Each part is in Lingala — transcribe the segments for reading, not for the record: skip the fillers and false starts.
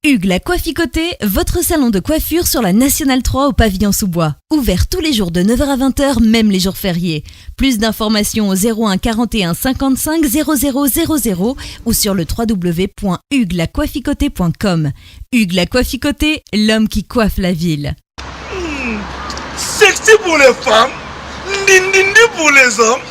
Hugues la Coifficoté, votre salon de coiffure sur la Nationale 3 au pavillon sous-bois. Ouvert tous les jours de 9h à 20h, même les jours fériés. Plus d'informations au 01 41 55 0000 ou sur le www.huguelacoifficoté.com. Hugues la Coifficoté, l'homme qui coiffe la ville. Sexy pour les femmes, dindindi pour les hommes.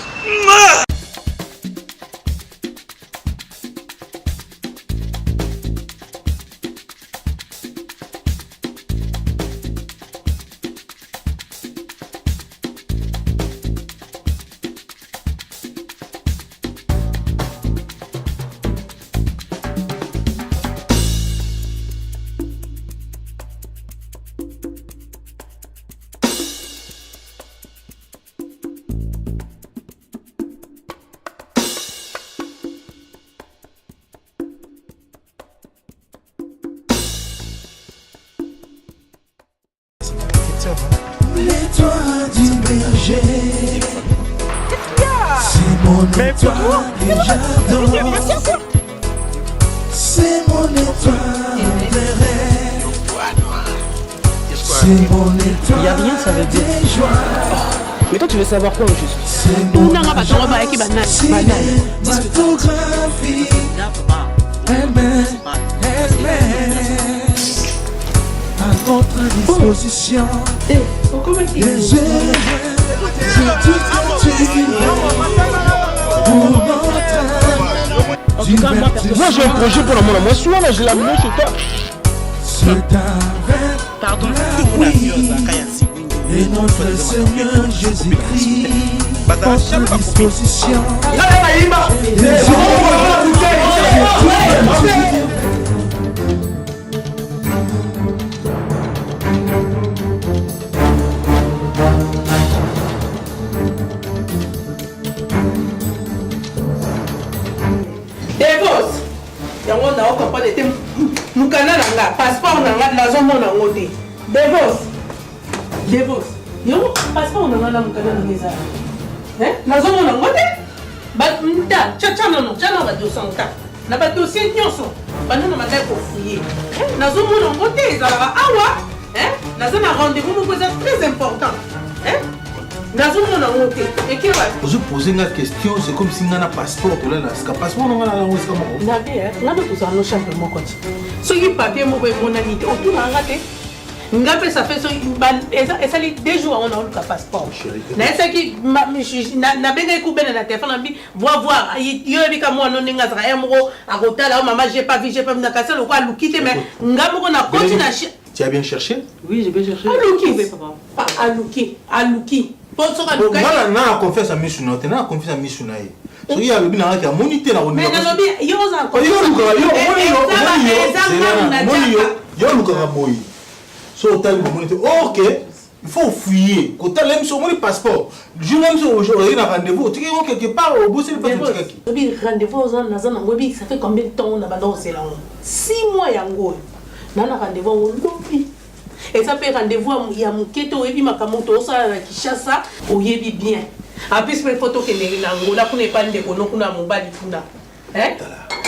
L'étoile du berger, c'est mon étoile que j'adore. C'est mon étoile de rêve. C'est mon étoile. Il y a rien, ça veut dire. Mais toi, tu veux savoir quoi au juste? C'est mon cinématographie. Elle met à notre disposition. Les yeux, c'est tout pour notre Moi, j'ai un projet pour la monnaie. Moi, souvent, là, je l'ai amené chez toi. C'est un rêve. Pardon. Oui. Et notre Seigneur Jésus-Christ, notre disposition. Devos, yango na comprendre te mukana nanga passeport nanga nazomona ngote. Devos, yango passeport nanga na mukana nanga eza. Nazomona ngote. Ba nta chacha nono, chana ba dossier na ba dossier nyonso. Bana makai ko fouiller. Nazomona ngote ezala awa, nazona rendez-vous moko eza très important. Vous posez une question, c'est comme si on a un passeport. Là, passeport, on a un passeport. On a un champion. Ce qui est papier, mon monalité, autour de la ça fait 2 jours on a un passeport. Na esa ki na benga ku bena na téléphone ambi voir yo bika mo no ninga tra emro akotala maman j'ai pas vu na kasa lo kwa lukite mais ngamo na koti na. Tu as bien cherché? Oui, j'ai bien cherché. Aluki. Moi, je confiance à Michou. Je confiance à Michou. So il y a le bien qui a monité la mais yo ok, il faut fouiller. Quand tu as l'aime sur mon passeport, je même sur aujourd'hui un rendez-vous. Tu es quelque part au bout c'est pas tout rendez-vous ça fait combien de temps on a balancé là? 6 mois yango. Nana rendez-vous au lobby. Et ça fait rendez-vous il y a mon keto et puis ma kamoto ça qui chasse ça au yebi bien. En plus mes photos que les nangola qu'on n'est pas de kono kuna mobali kuna.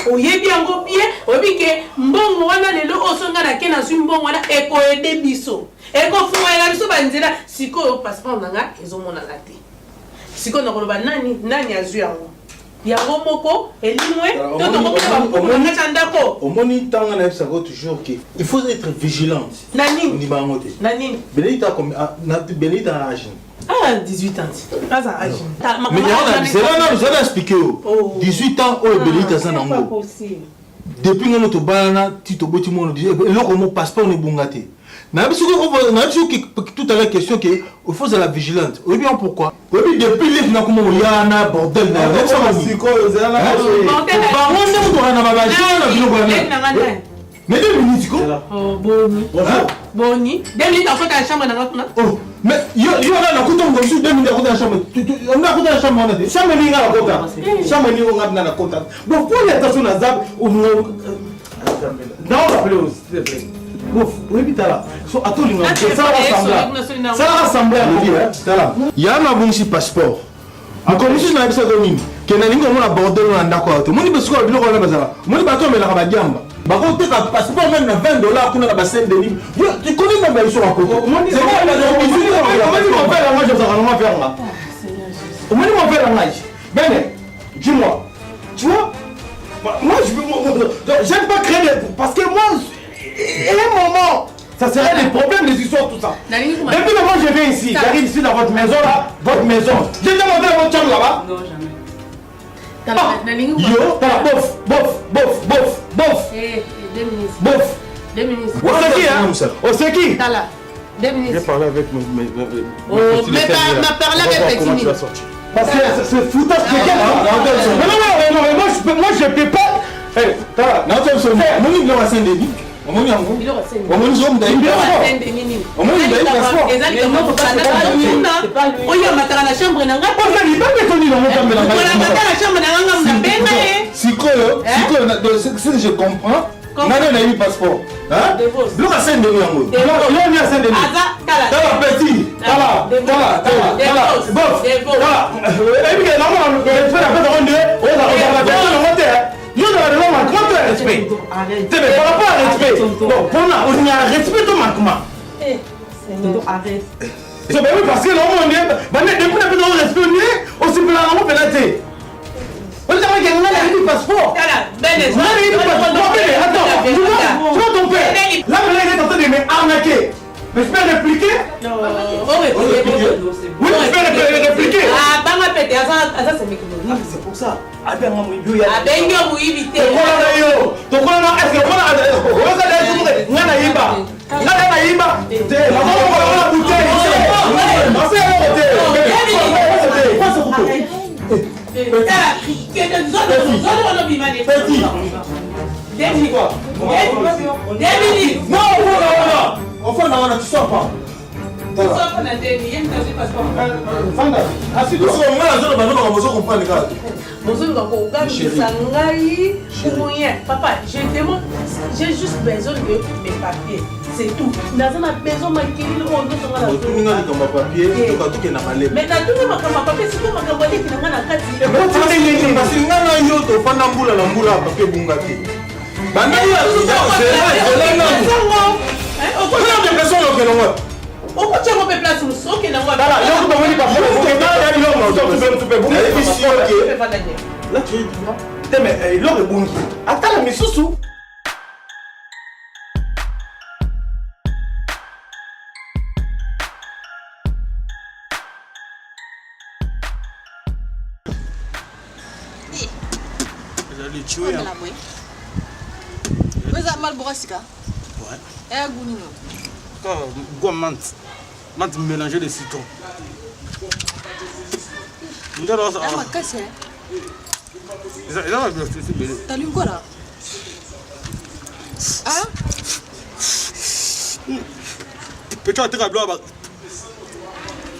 Au yebi yango bien, obi ke mbongo wana lelo osonga na kena su mbongo wana eko ede biso. Eko fuwa biso banzela siko passeport nanga ezomona ngate. Siko nakoloba nani azu yango. Yango moko elimwe toto moko ba chandako. Au moniteur on a toujours que il faut être vigilant. Nani ni ba ngote. Nani Benita comme na Benita âge. Ah 18 ans. Pas à âge. Mais c'est là vous allez expliquer 18 ans au Benita ça nango. Depuis notre banana tito boti mono dit le comme passeport ne bungate. Na biso tout à l'heure question que il faut être la vigilante. Oui bien pourquoi? Oui depuis les na comme yana bordel na ça va siko za na bordel. Ba wonde mo na babaji na bilo bwana. Mais 2 minutes quoi? Oh boni. Boni. 2 minutes en fait à la chambre na ngakuna. Oh mais yo na kuto ngo su 2 minutes à la chambre. On a kuto la chambre on a dit. Chambre ni ngala kota. Chambre ni ngala na kota. Donc pour l'attention na zab ou non la plus s'il te plaît. Oui, là. So, à tout le monde, ça va rassembler. Il y a un bon passeport. La commission de la commune, qui est un bordel dans la d'accord. Mon niveau de la bazar. Mon bateau, mais la rabadiamba. Bah quand tu as passeport même $20 qu'on a la bassine de Nîmes. Tu connais même ils sont à côté. Comment ils vont faire la marge aux faire là? Comment ils vont faire la marge? Ben, dis-moi. Tu vois? Moi j'aime pas créer parce que moi à un moment ça serait des problèmes, des histoires, tout ça. Depuis que moi je viens ici, j'arrive ici dans votre maison là, votre maison. J'ai demandé à votre chambre là-bas. Non, jamais. Yo, t'as la bof. Bof. 2 minutes. On sait qui? T'as là. 2 minutes. J'ai parlé avec mes m'a parlé avec petit minutes. Parce que c'est foutage de quel non, moi je peux pas. Eh, t'as non, tu sais, mon livre là, c'est Saint-Denis. On m'a yango. On m'a dit on m'a dit on m'a dit passeport. Oyo mataka na chambre na nga. On n'a pas bétonné dans mon chambre na nga. On a mataka na chambre na nga na benga. Sikoyo, ce que je comprends. Nana na eu passeport. Hein? Bleu à Saint-Denis yango. Là ni à Saint-Denis. Tala petit. Tala. Bof. Tala. Et puis là on fait la fête ronde. On va la fête. Yo na le manque de respect. Tu me parles pas de respect. Bon, on a respect de manquement. Seigneur, arrête. C'est bien parce que là on est depuis le respect aussi pour la pénalité. On dirait qu'il y a un passeport. Attends, tu vois ton père. Là, il est en train de m'arnaquer. Mais je peux répliquer? Non, oui, je peux répliquer. Ah, pas ma pété, ça c'est mes ah, c'est pour ça. Ah, ben, moi, il y a. Ah, ben, moi, il y a. Ton quoi là, est-ce que on enfin, non, tu sors pas. Tu sors pas, papa, je demande, j'ai juste besoin de mes papiers. C'est tout. Dans un besoin de papier. Mais t'as tout ma papier, c'est tout ma papier qui n'a pas la là tu es mais l'or est bon. Attends, mais sous. J'allais tuer. Vous avez mal bossika? Ouais. Et gounino. Quand goût menthe. Menthe mélangée de citron. Nous allons ça. Ah, ma casse. T'as lu quoi là? Hein? Peux-tu entrer à bloc?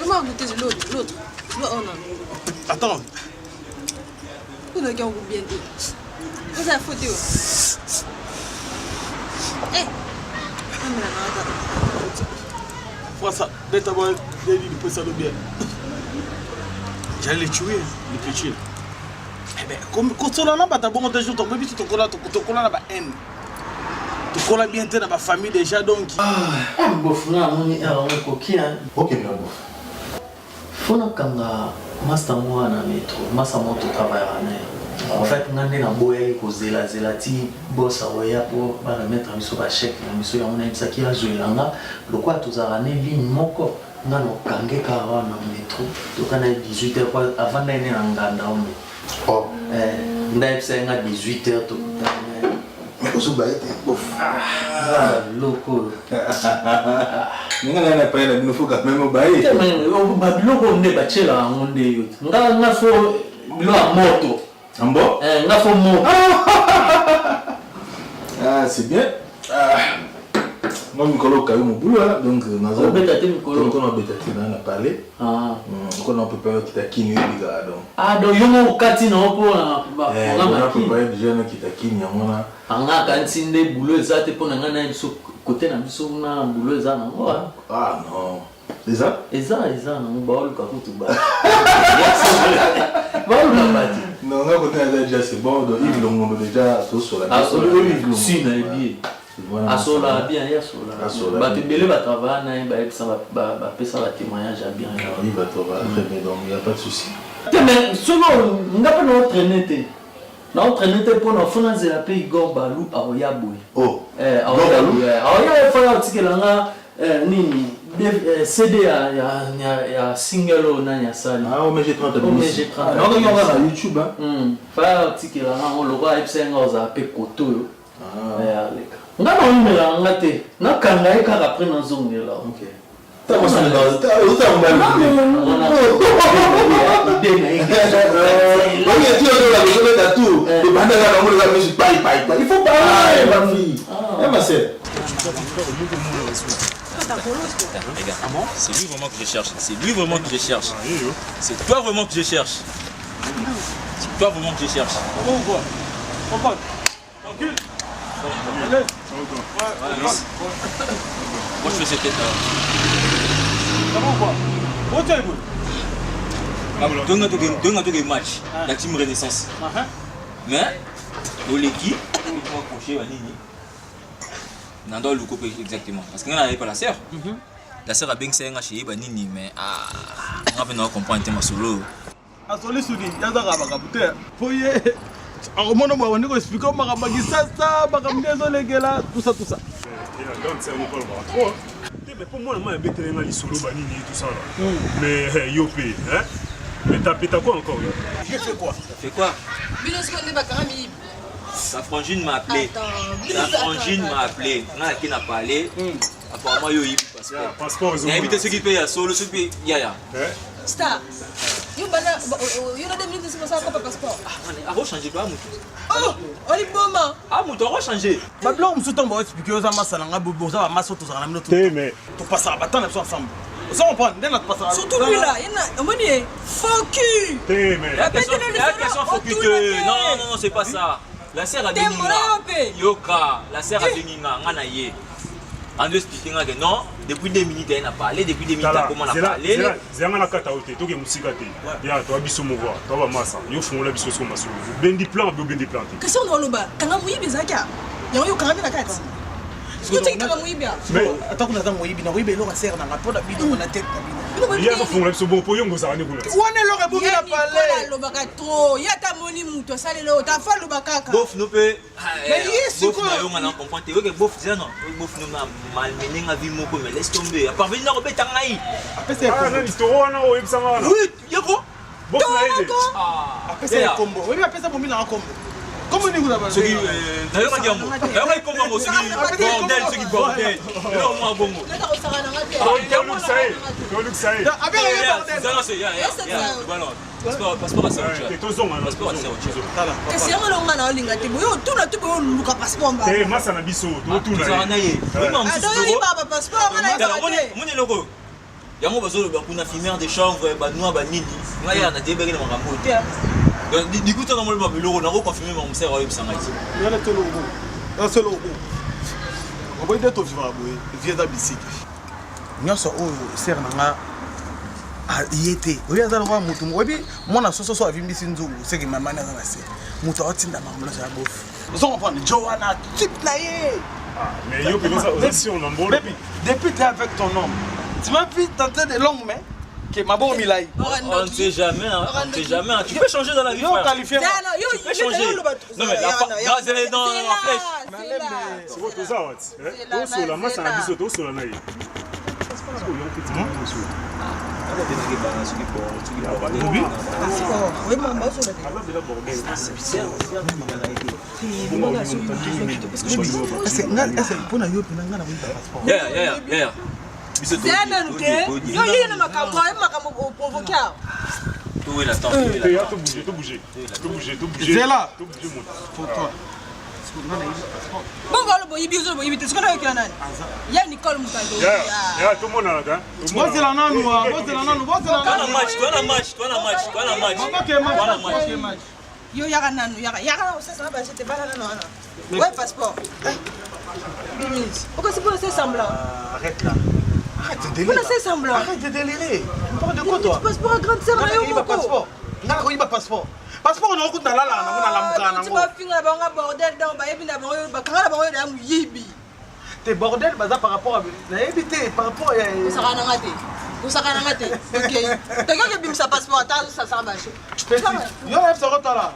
Comment goûter l'autre? L'autre? Oh non. Attends. Vous n'avez qu'un goût bien dit. Vous avez foutu. Eh! Ça, bête à moi, il peut ça bien. J'allais les tuer, les petits. Eh bien, comme quand on a pas bon déjà, ton bébé, tu te colles à la haine. Tu colles bien dans ma famille déjà, donc. Ah, bof, là, on est à un coquille. Ok, bien, bof. Faut que master moi na métro, master moi tout travail en fait, on a des boys qui zelati boss awoya pour ba mettre un sur chèque na miso ya on a ça qui a joué là le quoi tous a rané ligne moko na no kange ka na métro to kana 18h quoi avant d'aller en nganda on oh ndaye c'est à 18h tout mais au soubaïté bof loco ninga na pa il faut quand même bailler ba biloko on est batché là on est nga fo bilo a moto Ambo? Nga fo moto. Ah, c'est bien. Moi, Mikolo a eu mon boulot là, donc on a parlé. Ah. On a préparé qui t'a kini donc. Ah, donc yomo kati na opo na ba. On a préparé des jeunes qui t'a kini amona. Anga kantinde boulot ezate po na ngana biso côté na biso na boulot ezana. Ah non. Eza na ba oluka kutu ba. Ba oluka bati. Non, on a côté déjà c'est bon, donc il l'ont déjà tout sur la. Ah, si, na bien. Asola bien, il y a Sola. Bah, tu belé va travailler, bah, ça va témoignage bien. Il va travailler, donc il n'y a pas de souci. Mais selon, on n'a pas notre traîné. Notre traîné pour nous faire un pays Igor Balou à Oyaboué. Oh. À Oyaboué. À Oyaboué, il faut article là, nini. CD ya single na ya sali ah mais j'ai 30 mais j'ai 30 non on va sur YouTube hein fa article là on le voit ipsenga za pe koto ah aleka ngana onimela ngate na kanga eka après na zongela OK ta moi ça dans autant on va OK tu as la besoin de tout et pendant là on va musique bye il faut pas ma fille ma sœur. Regarde, c'est lui vraiment que je cherche. C'est lui vraiment que je cherche. C'est toi vraiment que je cherche. C'est toi vraiment que je cherche. Pourquoi tranquille. Moi je fais cette tête là. Comment quoi? Deux matchs. La team Renaissance. Mais, au l'équipe, il faut accrocher à Nini. Nando Luko exactement. Parce qu'on n'avait pas la sœur. La sœur a bien que c'est un chez Nini, mais on va venir comprendre un thème solo. A solo soudi, il y a un rabacabuté. Foyer. Alors, moi, on va expliquer comment on va ça, tout ça. Mais pour moi, je vais mettre les solo Banini et tout ça. Mais Yopé, hein? Mais t'as quoi encore? J'ai fait quoi? Ça fait quoi? Sa frangine m'a appelé. On a qui n'a pas allé. Apparemment, il y a eu passeport. Il y a invité ceux qui payent à solo, ceux qui payent. Star. Il y a 2 minutes de ça comme passeport. Ah, on va changer quoi, Moutou? Oh, on est bon, man. Ah, Moutou, on va changer. Ma blanc, on va expliquer aux amas à la bourse, à ma sauce, à la minute. Mais tu passes à battre ensemble. Ça, on prend, dès notre passage. Surtout lui là, il y a un faux cul. Il y a question faux cul. Non, c'est pas ça. La sœur a dit Yoka, la sœur a dit Nganaye. On doit expliquer que non, depuis 2 minutes elle n'a pas parlé, depuis 2 minutes elle comment on a parlé. C'est un kata ote, to ke musika te. Ya to abiso mowa, to ba masa. Yo fongola biso so maso. Ben di plan, ben di plan. Question no loba, kanga muyibi zaka. Yo kanga na kati. Yo tiki kanga muyibi. Mais attends qu'on attend muyibi na muyibi lo sœur na rapport na bino na tête na bino. Il y a fongola biso bon po yongo za ne kuna. Wana lo ka buki na parler. Lo baka trop, ya ta moni muto salelo, ta fa lo baka ka. Bof no pe. Mais yes quoi? Bof na yo on comprend. Que bof déjà non, bof no na malmené nga vie moko mais laisse tomber. À part venir au betangai. Après c'est ah l'histoire na o ebisa wana. Oui, yako. Bof na ide. Après c'est combo. Oui, après ça bombi na combo. Comment on dit là-bas? Ce qui d'ailleurs pas diamant. D'ailleurs pas comment aussi bordel, ce qui bordel. Là au moins bongo. Look ça. Avec le ça non c'est ya. Voilà. Passeport c'est autre chose. C'est tozonga. Passeport c'est autre chose. Que si on longa na olinga te boyo tout na tout boyo luka passeport ba. Eh masa na biso, to tout Ça na ye. Même Ah donc il ba passeport na ya. Moni loko. Yango bazo ba kuna fumeur de chanvre ba noix ba nini. Ngaya na debere na makambo te. Du coup, tu as normalement le logo, on a confirmé mon sœur au Ibsanga ici. Il y a le logo. Un seul logo. On va dire tout vivre à Boué, via la bicycle. Nous sommes au Cernanga à Yété. Oui, il y a un mouton. Oui, moi, je suis à Vimbi Sinzou, c'est que ma mère a laissé. Mouton, tu as marre, c'est à bouffe. Nous sommes en train de Johanna, type naïe. Mais yo, aussi, on en bon. Depuis que tu es avec ton homme, tu m'as vu tenter des longues mains. Ma bonne Milaï. On ne sait jamais, hein. On ne sait jamais. Tu peux changer dans la vie. Non, qualifié. Tu peux changer. Non, mais là, c'est dans la flèche. C'est votre zawat. Tu es sur la masse à la biseau, tu es sur la naïe. Yeah. Zana nuke. Yo yé na makambo, makambo provoquer. Où est la tente? Tout bouger. C'est là. Tout bouger mon. Pour toi. Bon voilà, bon ibizo, bon ibité. Ce qu'on a avec la nani. Ya Nicole Mutando. Ya tout le monde là, hein. Moi c'est la nanou, moi c'est la nanou, moi c'est la nanou. Match. Yo yaka nanou, yaka ça va c'était pas la nanou. Ouais passeport. 2 minutes. Pourquoi c'est pour laisser semblant? Arrête là. Arrête de délirer. Pour laisser semblant. Arrête de délirer. Tu parles de quoi toi? Passeport à grande sœur, il y a passeport. Il y a passeport. Passeport on a encore dans la tu vas finir un bordel dans le yibi. T'es bordel par rapport à éviter par rapport à ça va rater. Vous ça va rater. OK. T'as qu'à bim sa passeport ça ça marche. Yo ça rota là.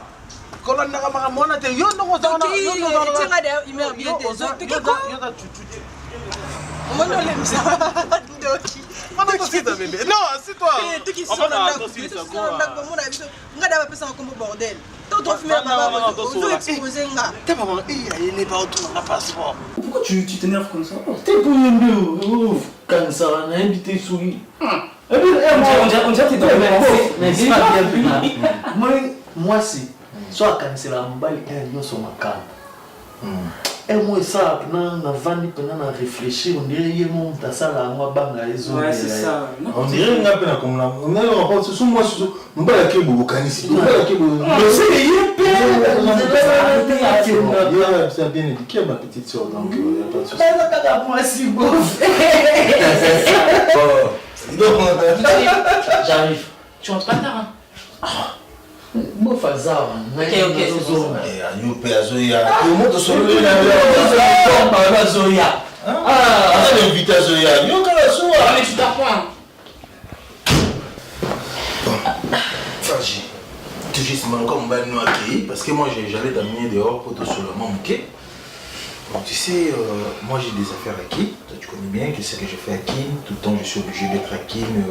Colonne na mona te yo no ça na yo no tu vas il m'a bien des autres. Moi non l'aime ça. Non, c'est toi. On va dans la bordel. Pourquoi tu t'énerves comme ça? T'es pour le quand ça va invité souris. On dirait que t'es dans le même mais c'est pas bien vu. Moi c'est soit quand c'est la balle et sur ma carte. Et moi ça na vandi pendant à réfléchir on dirait il monte à ça là moi banga les autres. Ouais, c'est ça. On dirait une appel comme là. On a un rapport sur moi on va la que beaucoup canisi. On va la que beaucoup. C'est bien éduqué ma petite sœur donc il y a pas de souci. Mais moi si beau. J'arrive. Tu rentres pas tard hein? Bon fazard. OK, c'est bon. Ayo pe azoya. Tout le monde solo là. Zoya. Ah, on a invité Zoya. Yo kala soa. Mais tu t'apprends. Bon. Farji. Tu juste comme va nous accueillir parce que moi j'allais t'amener dehors pour te seulement manquer. Bon, tu sais, moi j'ai des affaires à Kin. Toi tu connais bien que c'est que je fais à Kin. Tout le temps je suis obligé d'être à Kin.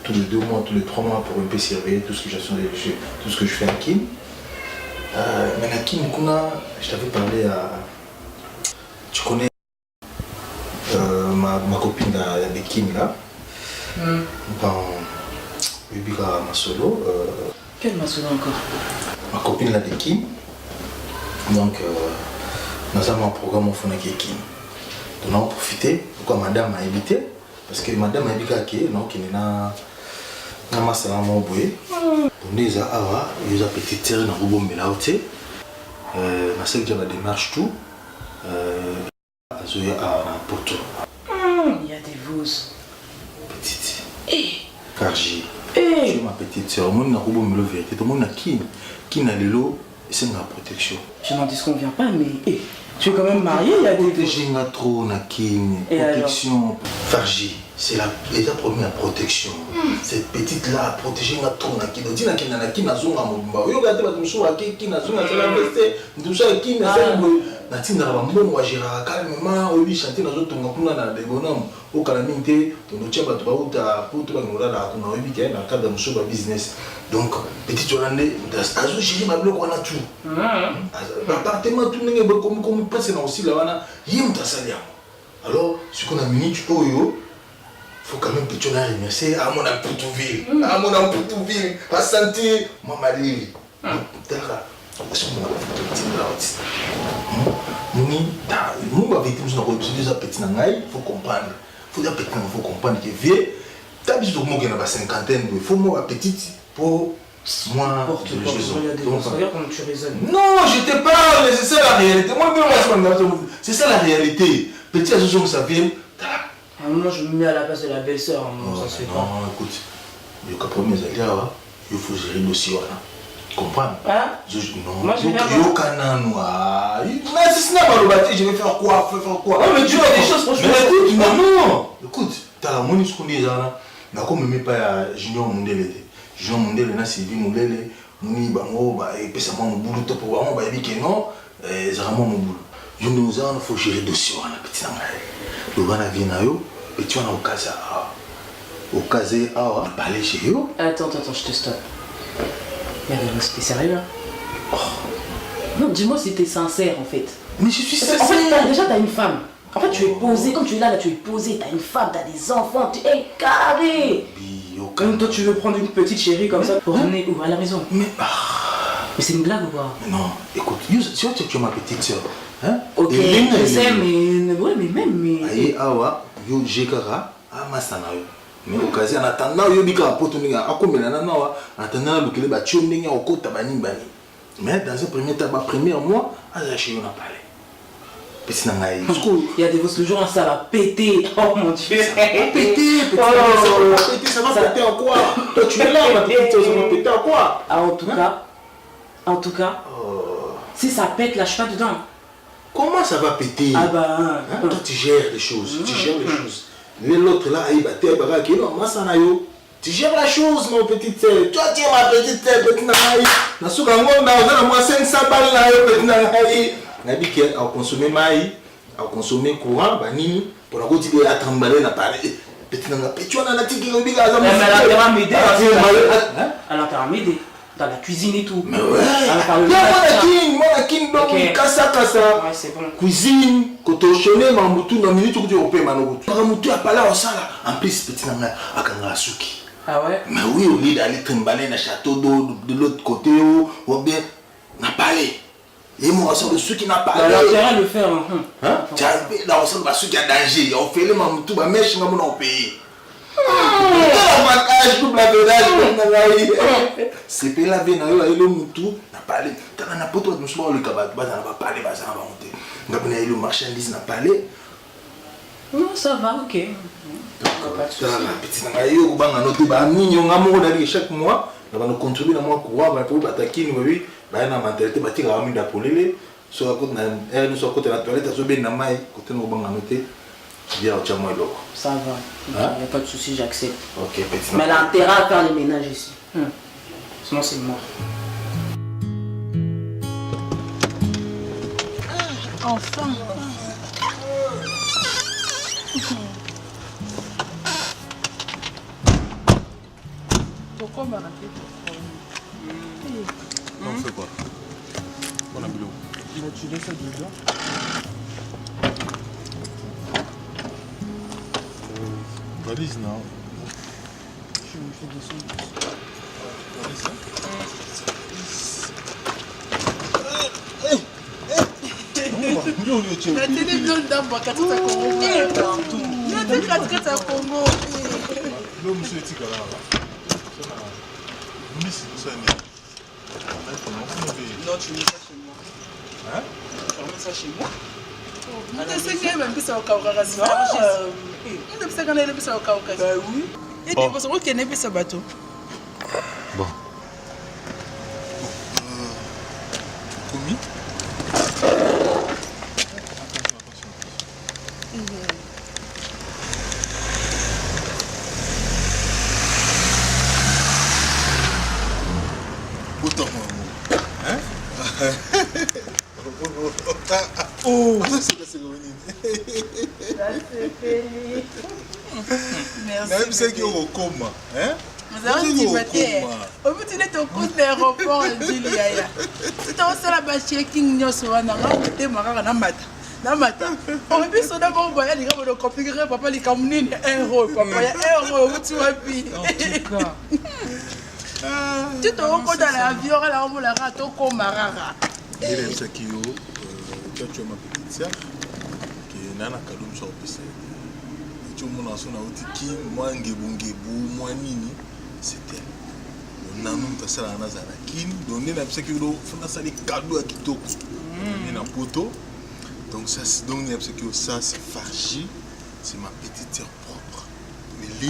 Tous les 2 mois, tous les 3 mois pour un peu surveiller tout ce que je fais à Kin. Mais à Kin, je t'avais parlé à... Tu connais ma copine de Kin là. Dans Ubika Masolo. Quelle Masolo encore? Ma copine là de Kin. Donc, nous avons un programme au fond de Kin. Donc, on a profité. Pourquoi madame m'a invité? Parce que madame m'a invité à Kin, donc il y a un masala mon boy. On est à Awa, il y a petit terrain dans Roubon Melaoté. Ma sœur qui a la démarche tout. Azoya à Porto. Il y a des voses. Petite. Farji. Tu es ma petite sœur. Moi, je suis Roubon Melo vérité. Tout le monde a qui n'a l'élo et c'est ma protection. Je n'en disconviens pas, mais tu es quand même marié, il y a des voses. J'ai un trop na protection. Farji. C'est la première protection. Cette petite-là, protéger ma tourne qui nous dit que nous avons qui n'a zonga mobimba. Yo gâté ba tumso aki qui n'a zonga la veste. Tumso aki na ça na tinda ba mbongo wa gérard calmement obi chanter na zotonga kuna na de bonhomme au calamité to no tchamba to ba uta pour to ba ngora la kuna obi ke na cadre muso ba business. Donc petite Hollandais azo gérer ma bloc wana tout. Appartement tout n'enge ba comme passer na aussi là wana yim ta salia. Alors ce qu'on a minute oyo faut quand même que tu aies remercié à mon Poutouville, à mon Poutouville, à santé, ma mari. D'accord. Est-ce que nous avons été dans petit nangai, faut comprendre. Faut dire petit, faut comprendre que vieux, t'as besoin de moi qui a 50aine, il faut moi petite pour moi. Regarde comment tu raisonnes. Non, je te parle, c'est ça la réalité. C'est ça la réalité. Petit à ce ça vient. À un moment, je me mets à la place de la belle-sœur. Ça se fait pas. Non, écoute, il y a premier alliés, il faut gérer le dossier. Comprends? Non, moi je vais faire je vais faire quoi? Non, mais tu as des choses franchement. Non, écoute, tu as la monnaie ce qu'on dit là. Mais comme je ne mets pas Junior Mundele. Junior Mundele, c'est Sylvie Mundele. Muni Bango, et puis ça m'a mon boulot pour moi. Il dit que non, c'est vraiment mon boulot. Il faut gérer le dossier. Le gars vient à eux, et tu vas au cas à parler chez eux. Attends, je te stoppe. Mais t'es sérieux là? Non, dis-moi si t'es sincère en fait. Mais je suis sincère. En fait, déjà t'as une femme. En fait, tu es posé, comme tu es là, tu es posé, t'as une femme, t'as des enfants, tu es carré. Comme toi tu veux prendre une petite chérie comme ça pour ramener où? À la maison. Mais c'est une blague ou quoi? Non, écoute, tu es ma petite soeur. Hein? Ok, je sais, mais ouais, mais même. Aïe, awa, yo jekara, amasana yo. Mais au cas où en attendant, yo bika poto ninga, akomela na nawa, en attendant le kele ba tio ninga okota bani bani. Mais dans un premier temps, premier mois, azachi on a parlé. Petit nangaï. Il y a des vosses le jour ça va péter. Oh mon dieu. Ça va péter, ça va péter en quoi? Toi tu es là, ma petite, ça va péter en quoi? En tout cas, En tout cas, si ça pète, lâche pas dedans. Comment ça va péter? Ah bah... Toi, tu gères les choses. Tu gères les choses. L'autre là, il va te dire, non, moi, ça n'a pas. Tu gères la chose, mon petit sœur. Toi, tu es ma petite sœur, petit naï. Je suis à moi 500 balles là, petit naï. Je dis qu'elle a consommé maï, a consommé courant, banini, pour la continuer à trembler, n'a pas. Petit naï, tu as un petit qui est elle a m'aider. Elle a m'aider. Dans la cuisine et tout. Mais ouais. Moi, donc, kasa. Ouais, c'est bon. Cuisine, quand on chône, Mamoutou, dans minute où tu es au pays, Mamoutou a pas là au sala. En plus, petit naï, à Kangasuki. Ah ouais? Mais oui, au lieu d'aller trimballer dans le château d'eau de l'autre côté, ou bien, n'a pas allé. Et moi, c'est ceux qui n'a pas allé. Il a intérêt de le faire. Tu as là, on sent ceux qui a danger. On fait le Mamoutou, mais je suis au pays. C'est pas la vie, le moutou n'a pas allé. Tu n'as pas tout le cabaret, tu n'as pas parlé, tu n'as pas monté. Le marchandise n'a pas allé. Non, ça va, ok. Chaque mois, nous contribuons à moi courant, pour attaquer nous oui, bah na mentalité bâtir à ami d'appeler sur côté na nous sur côté la toilette à bien na mai côté nous banga noter bien au tchamo lo. Ça va. Il n'y a pas de souci, j'accepte. OK, petit. Mais l'intérêt à faire le ménage ici. Sinon c'est moi. Enfin. Pourquoi on fait quoi? On a bu l'eau. Tu laisses ça dedans. Valise, non? Je me fais descendre. La télévision d'Amba, quand tu as Congo. La Congo. L'eau, monsieur, est-il là? Non, tu mets ça chez moi. Hein? Tu remets ça chez moi. Tu sais qu'il y a même plus au Caucase. Non, il y a même plus au Caucase. Bah oui. Et tu penses qu'il y a plus au bateau. Bon. Commis? Oh, ça c'est revenu. Ça c'est fini. Merci. Même ceux qui ont au coma, hein? Vous avez dit matin. Au bout tu es au cours de l'aéroport dit Yaya. Si tu as aussi la checking nyoso wana ngate makaka na mata. Na mata. On peut se donner bon voyage, les gars vont compliquer papa les kamnini euro papa ya euro tu wapi. En tout cas. Tu te rends compte dans l'avion là on la rato comme marara. Il est ce qui yo toi tu es ma petite sœur qui nana kalum so pese. Tu mon aso na otiki moi ngebungebu moi nini c'était nanu mtasala na zanakin donc nina pese qui do funa sali cadeau à kitoko. Nina poto. Donc ça donc nina pese qui ça c'est fargi, c'est ma petite sœur propre.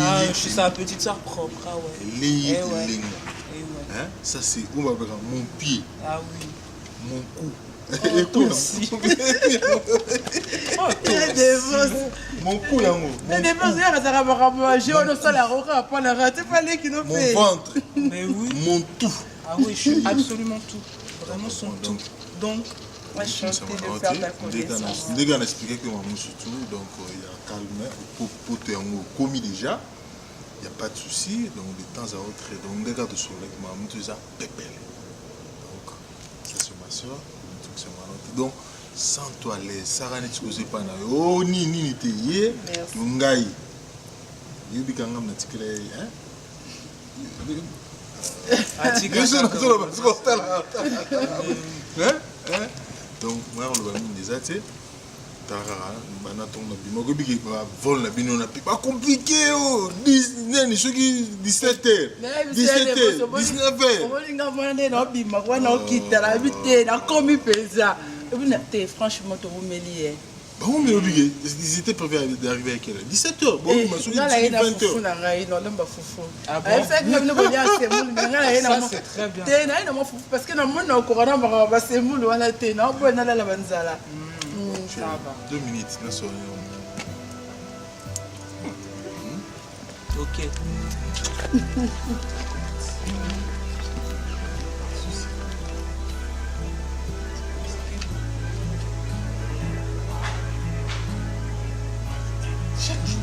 Ah, je suis sa petite sœur propre, ah ouais. Hein? Ça c'est où ma mon pied. Ah oui. Mon cou. Et toi aussi. Mon cou yango. Mais des fois ça va manger on sort la roca pas la rater pas les qui nous fait. Mon ventre. Mais oui. Mon tout. Ah oui, je suis absolument tout. Vraiment son tout. Donc moi je suis en train de faire ta connaissance. Dès qu'on a expliqué que maman surtout donc il y a calme pour te yango commis déjà. Il n'y a pas de souci, donc de temps à autre, donc dès que tu sois avec maman, tu as pépé. Donc, ça c'est ma soeur, c'est ma note. Donc, sans toi, les Sarah n'est pas là. Oh, ni t'es yé, ngai. Il dit qu'on a un article, hein? Donc, moi, on va mettre des athées. Vol la bino na pas compliqué oh 17h 19h franchement tu remélier Bon, mais obligé. Ils étaient prévus d'arriver à quelle heure? 17h. Bon, je me souviens de 20h. Ah bon? Ça, c'est très bien. Parce que dans le monde, au courant, on va se mouler, on va la tenir, on va aller à la banzala. 2 minutes, non, ça. Ok. Chaque jour.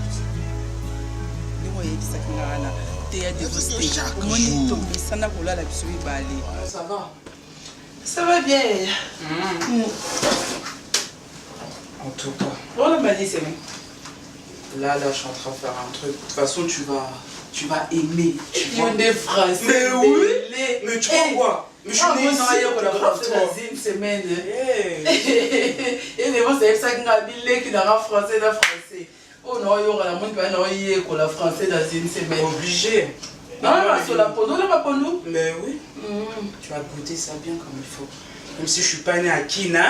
Ça va. Ça va bien. En tout cas. Voilà, ma dit, c'est bon. Là, je suis en train de faire un truc. De toute façon, tu vas aimer. Tu vois. Des Français. Mais oui. Mais tu vois quoi? Mais je suis né ici. La France dans une semaine. Et les gens, c'est ça qui a dit qu'il y a français dans français. Oh non, il y aura la monde qui va la français dans une semaine. Obligé. Non, sur la peau, là, pas pour nous. Mais oui. Tu vas goûter ça bien comme il faut. Même si je suis pas né à Kina,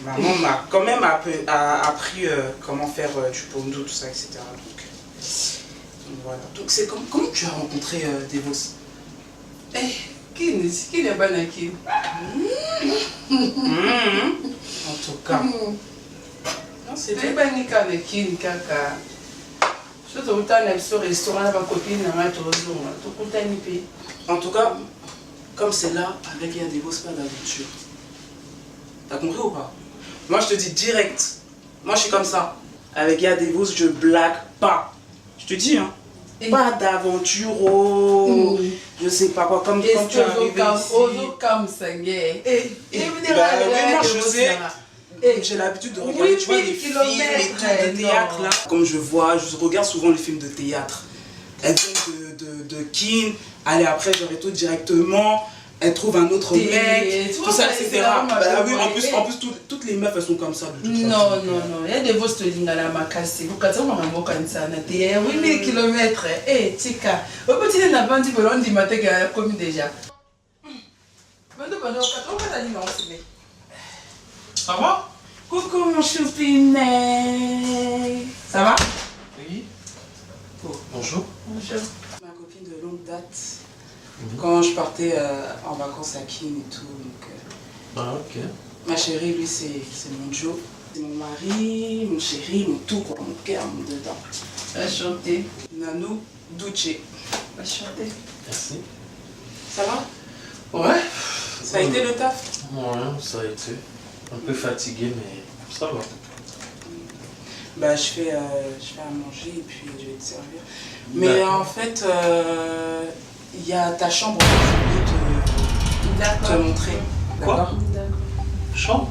maman m'a quand même appris comment faire du pondo, tout ça, etc. Donc voilà. Donc c'est comment tu as rencontré Devos? Qui n'est pas né à Kina? En tout cas. Non, c'est pas ni quand les Kina, caca. Surtout autant de restaurant, ma copine, ma en tout cas, comme c'est là, avec Yadevos, c'est pas d'aventure. T'as compris ou pas? Moi, je te dis direct. Moi, je suis comme ça. Avec Yadevos, je blague pas. Je te dis, hein. Pas d'aventure, je sais pas quoi, comme quand tu es arrivé ici. Moi, je sais. J'ai l'habitude de regarder, tu vois, les films et tout de théâtre là. Comme je regarde souvent les films de théâtre. Elle vient de Kin, allez après je retourne directement, elle trouve un autre mec, tout ça, etc. Bah oui, en plus toutes les meufs elles sont comme ça. Non, il y a des vostres lignes à la macasse. Vous quand on m'a montré ça, 8000 km. Tika, au petit n'a pas dit que l'on dit matin qu'elle a commis déjà. Ça va? Coucou mon choupinet. Ça va? Oui. Oh, bonjour. Bonjour. Ma copine de longue date. Quand je partais en vacances à Kin et tout. Donc, ok. Ma chérie, lui, c'est mon Joe. C'est mon mari, mon chéri, mon tout, quoi. Mon cœur, mon dedans. Enchanté. Nanou Duce. Enchanté. Merci. Ça va? Ouais. Ça a été le taf? Ouais, ça a été. Un peu fatigué, mais ça va. Bah, je fais à manger et puis je vais te servir. Mais en fait, il y a ta chambre que je voulais te montrer. Quoi? Chambre?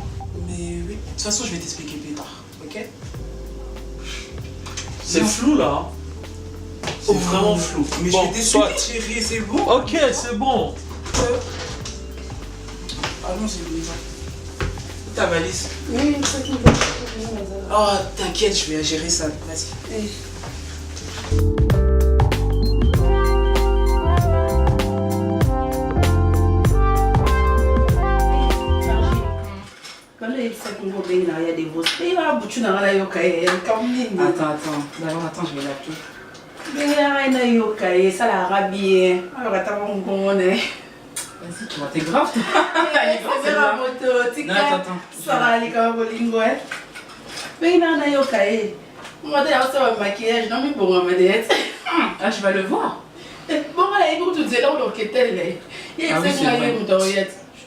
Mais oui, de toute façon, je vais t'expliquer plus tard, ok? C'est flou là. Hein? C'est vraiment flou. Mais bon, je vais t'expliquer, chérie, c'est bon? Ok, c'est bon. Allons, c'est bon. Ta valise? Oui, c'est tout. Oh, t'inquiète, je vais gérer ça. Vas-y. Attends. D'abord, attends, je vais l'appeler. Vas-y, tu vois, t'es grave. Ah, je vais le voir. Bon, là, il faut tout dire là où l'on est tel. Il y a Je suis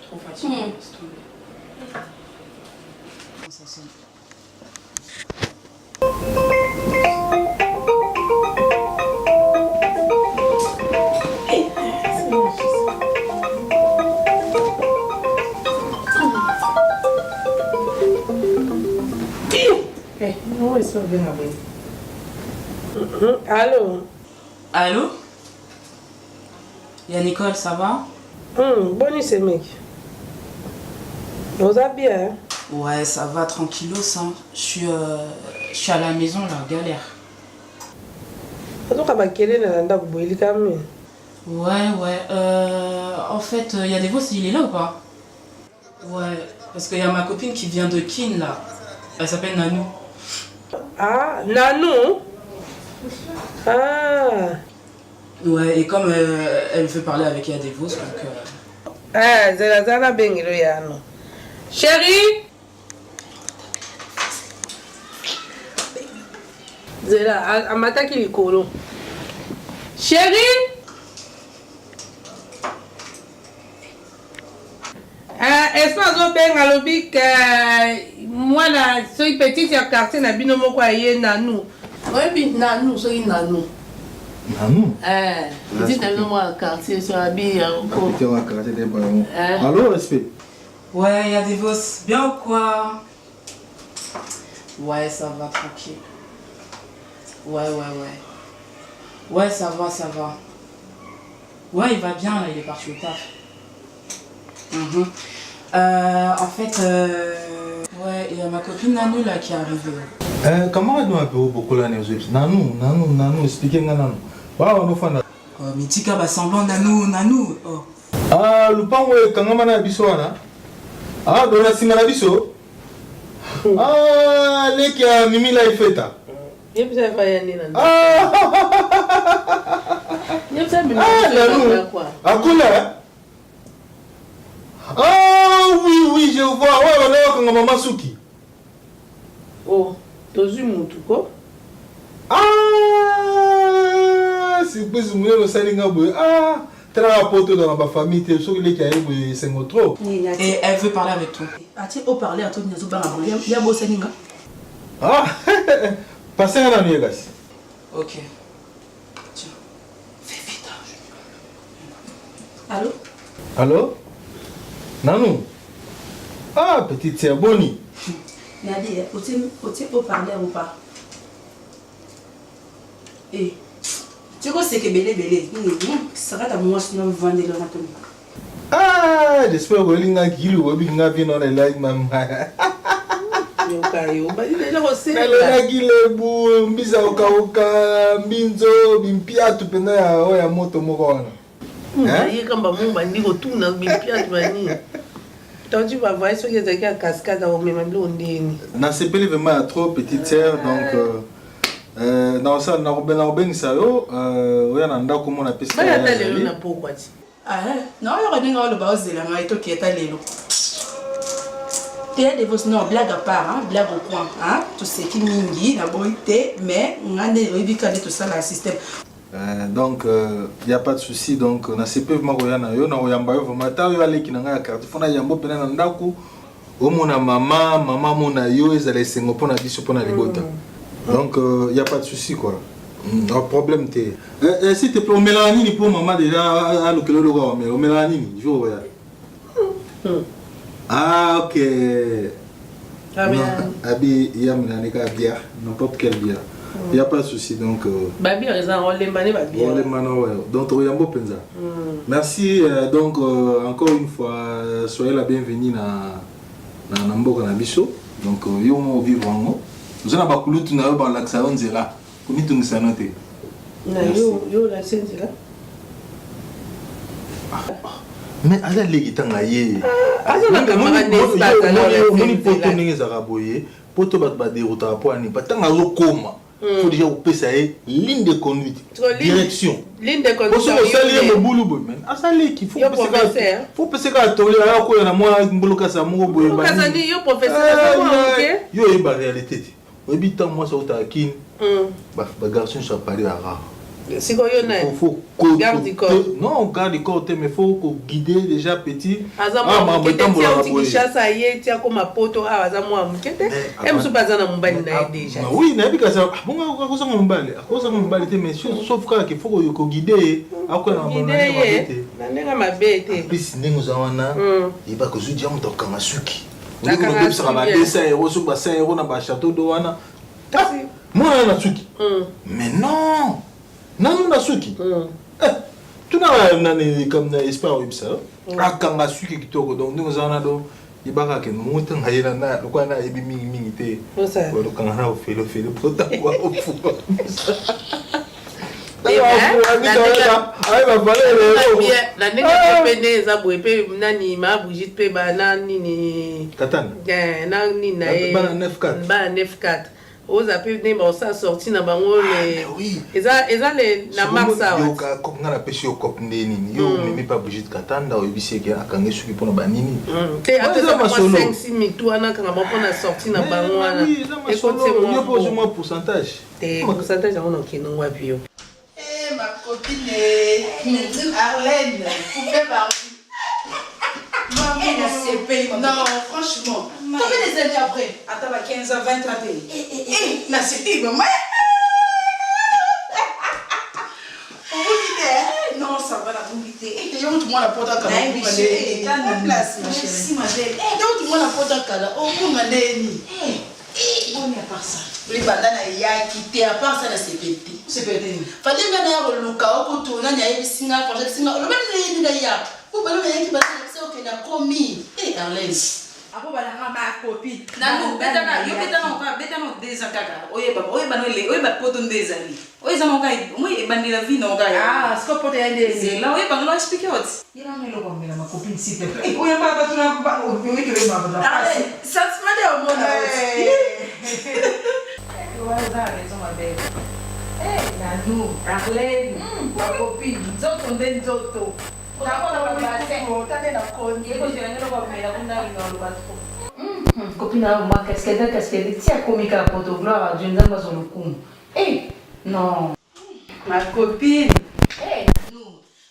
trop fatiguée. Ça sonne. Allô? Allô? Y'a Nicole, ça va? Bonne c'est mec. Vous allez bien? Ouais, ça va, tranquillos. Hein. Je suis à la maison, là, galère. Ouais. En fait, il y a des voix, il est là ou pas? Ouais, parce qu'il y a ma copine qui vient de Kin, là. Elle s'appelle Nanou. Ah, Nanou. Ah. Ouais, et comme elle veut parler avec Yadevos, donc... Ah, Zela Bengilo Yano. Chérie. Zela, amata kilikolo. Chérie. Espace au benga lobi que moi là soy petite ya quartier na bino moko aye Nanou. Ouais bi Nanou soy Nanou. Nanou. Petite na bino moi quartier so abi ko. Petite wa quartier de Bayamo. Allô, respect. Ouais, Yadevos, bien ou quoi? Ouais, ça va, tranquille. Ouais. Ouais, ça va. Ouais, il va bien, là, il est parti au taf. En fait, ouais, il y a ma copine Nanou là qui est arrivée. Comment nous appelons beaucoup là, Nanou, expliquez-moi Nanou. Waouh, nous faisons. Mais Tika va semblant Nanou. Oh. Ah, le pan ouais, quand on a biso là. Ah, dans la simana biso. Ah, les qui a mimi là il fait ta. Il vous a fait Nanou. Ah, Nanou. À quoi là? Ah oui, je vois. Ouais, on est comme maman Suki. Oh, tozu mutu ko? Ah, c'est plus ou moins le salinga boy. Ah, très rapporté dans ma famille, tu es sûr qu'il y a eu 5 trop. Et elle veut parler avec toi. As-tu parlé à toi de Nazoba? Il y a beau salinga. Ah, passez à la nuit, gars. Ok. Tiens, fais vite. Allô? Allô? Nanou? Ah, petite sœur Bonnie. Nadi, faut-il parler ou pas? Eh, tu sais que belé. Ça va ta moi sinon vendre le raton. Ah, j'espère que vous avez dit que vous avez dans les likes, maman. Yo kayo, ba déjà aussi. Elle a dit le bou, mbisa oka, mbinzo, bimpia tu pena ya moto moko wana. Hein? Kamba mumba ndiko tuna bimpia tu bani. Donc tu vas voir ce que c'est qu'à cascade au même blondine. Na sepeli vraiment trop petite sœur donc dans ça na robin ça yo oya na ndako mona pesa. Ba ya lelo na pourquoi ti. Ah non, il y a des gens qui ont dit que tu es allé. Tu es des non, blague à part, hein, blague au coin. Hein, tout ce qui mingi, la beauté, mais on a des tout ça dans le système. Donc, il n'y a pas de souci. Donc, on a ces peu maroyana yo, na oyamba yo vraiment ta yo ale kinanga ya carte. Fona yambo pena na ndako. O mona maman mona yo ezale sengo pona biso pona libota. Donc, il n'y a pas de souci quoi. Un problème t'es. S'il te plaît, on met la nini pour maman déjà à l'okelo de quoi, mais on met la nini, je vois. Ah ok. Abi yamna neka bière, n'importe quelle bière. Il n'y a pas de souci donc. Babi on les mané babi. On les mané ouais. Donc oyambo penza. Merci donc encore une fois soyez la bienvenue na mboka na biso. Donc yo mo vivre ngo. Nous avons ba kulutu na yo ba laksa onzela. Kuni tungisa note. Na yo la senze là. Mais aza legi tanga ye. Aza na camarade n'espace alors. Moni poto ningi za kaboye. Poto bat ba dérouta po ani pa tanga zo koma. Faut déjà opesa ye ligne de conduite. Direction. Ligne de conduite. Parce que ça lié mo bulu boy men. Asa leki faut pesa ka tole ya ko na mwa mbuluka sa mo boy ba. Ka ni yo professeur OK. Yo e ba réalité. Obi tant moi ça utakin. Ba garçon ça parler arabe. C'est quoi yo na? Faut garde du corps. Non, garde du corps mais faut guider déjà petit. Maman betambola ko chassa ye tia ko mapoto aza mwa mukete. Em so bazana mbali na déjà. Oui, na bika ça bonga ko ça mbali. Ko ça mbali te mais sauf que faut ko guider akona mbali na nenga mabete. Plus ningo za wana iba ko zudi ya mto kanga suki. Ndiko no bebisa ba 200 € so ba 100 € na ba château do wana. Moi na suki. Mais non. Non, na suki. Tu n'as nani comme espoir web ça. Akanga suki kitoko donc nous en do ibaka ke mutu ngayela na lokwa na ebi mingi te. Ko kanga na ofelo pota kwa ofu. La ndenge pende eza boye pe nani ma Brigitte pe bana nini Katana na nini na e bana 9-4 ba 9-4 oza pe ne ba sa sorti na bango le eza le na maxa yo ka ko ngana pesi yo kop ndeni yo mimi pa Brigitte Katana o bisi ke akange suki pona banini te ateza ma 5-6 mitu ana kanga ba pona sorti na bango ana e ko yo pose moi pourcentage te pourcentage on okino wapi yo ma copine Arlène, poupée Barbie. Elle a ses pays. Non, franchement. Combien des années après? Attends, 15 ans, 20 ans. Là, c'est maman. Non, ça va la boubité. Et tu vois la porte à Kala. Place, ma chérie. Si, ma belle. Tu vois la porte à Kala. Oh, mon Adéni. Bon, à part ça. Les bandanes, il y a quitté. À part ça, c'est pété. C'est pété. Fallait bien avoir le cas au tournant. Il y a eu Singa, projet Singa. Le même il y a pour le même qui va se faire qu'il a commis. Et Arlène. Apo bala ma copine. Nanu betana yo betana des akaka. Oye ba poto ndezali. Oye zama kai moi bandila vie no kai. Ah, ce que poto yande. C'est là oye ba no expliquer what. Ira me lo comme ma copine s'il te plaît. Oye ba ba tu na ba o yo que le ma ba. Arlène, ça se met au monde. Ouais, ça raison ma belle. Nanu, Arlène, ma copine, zoto ndeni zoto. Copine, moi, qu'est-ce qu'elle dit? Tiens, comique à Porto Gloire, Dieu nous a sur le coup. Eh, non. Ma copine. Eh, nous.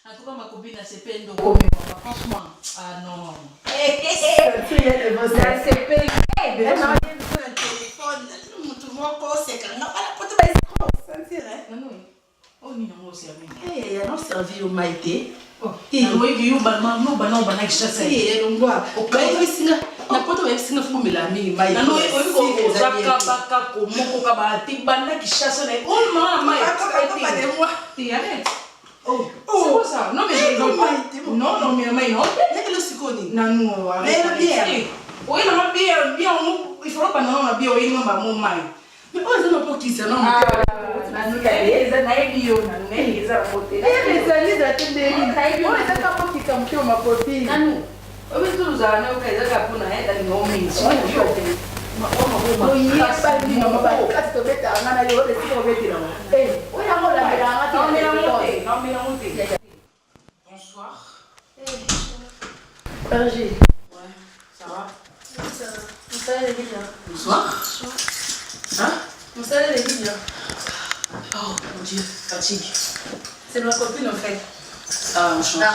En tout cas, ma copine, elle s'est peine de comique. Franchement, ah non. Tu es le boss. Elle s'est peine. Eh, mais non, il y a un téléphone. Tout le monde c'est quand même. Voilà, pour te baisser. Sentir, hein? Non. Oh, ni non, c'est ami. Eh, il y a un servi au maïté. Oh, il y a un banana, no banana qui chasse. Eh, on voit. Ok, na poto wa singa fu mila mingi mai. Na no ko zaka baka ko moko ka ba ti banana qui chasse na on ma mai. Pas de moi. Ti arrête. Oh, c'est quoi ça? Non mais je veux pas. Non, mais mai non. N'est le sikoni. Na no, mais bien. Oui, non bien, il faut pas non bien oui non ba mo mai. Mais oh, ça n'a pas qui ça non. Ah, na no ya eza na ebio na no eza la moté. Eh, mais ça les a tendé. Oh, ça n'a pas qui comme ma copine. Na no. Obi tu uzana ukaiza kapuna henda ni ngombe. Sio ndio. Oh, yes, pas dit non, pas parce que bête on a eu le site bête là. Eh, on a mon la Bonsoir. Berger. Ouais, ça va? Ça va les bien. Bonsoir. Hein? Ça va les bien. Oh mon Dieu, fatigue. C'est ma copine en fait. Ah, enchanté.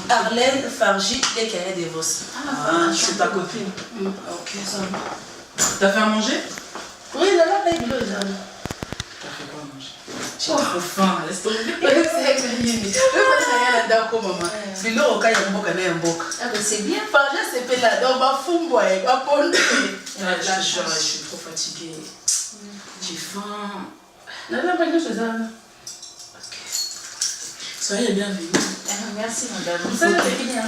Arlène Fargi, dès qu'elle est divorcée. Ah, c'est ta copine. Ok, ça va. T'as fait à manger? Oui, là, avec le jardin. T'as fait quoi à manger? J'ai trop faim, laisse tomber. C'est bien, Fargi, c'est pas là. Donc, ma fumbo, elle va pondre. Je suis trop fatiguée. J'ai faim. Là, pas de chose. Soyez bienvenue. Merci, madame. Ça va bien.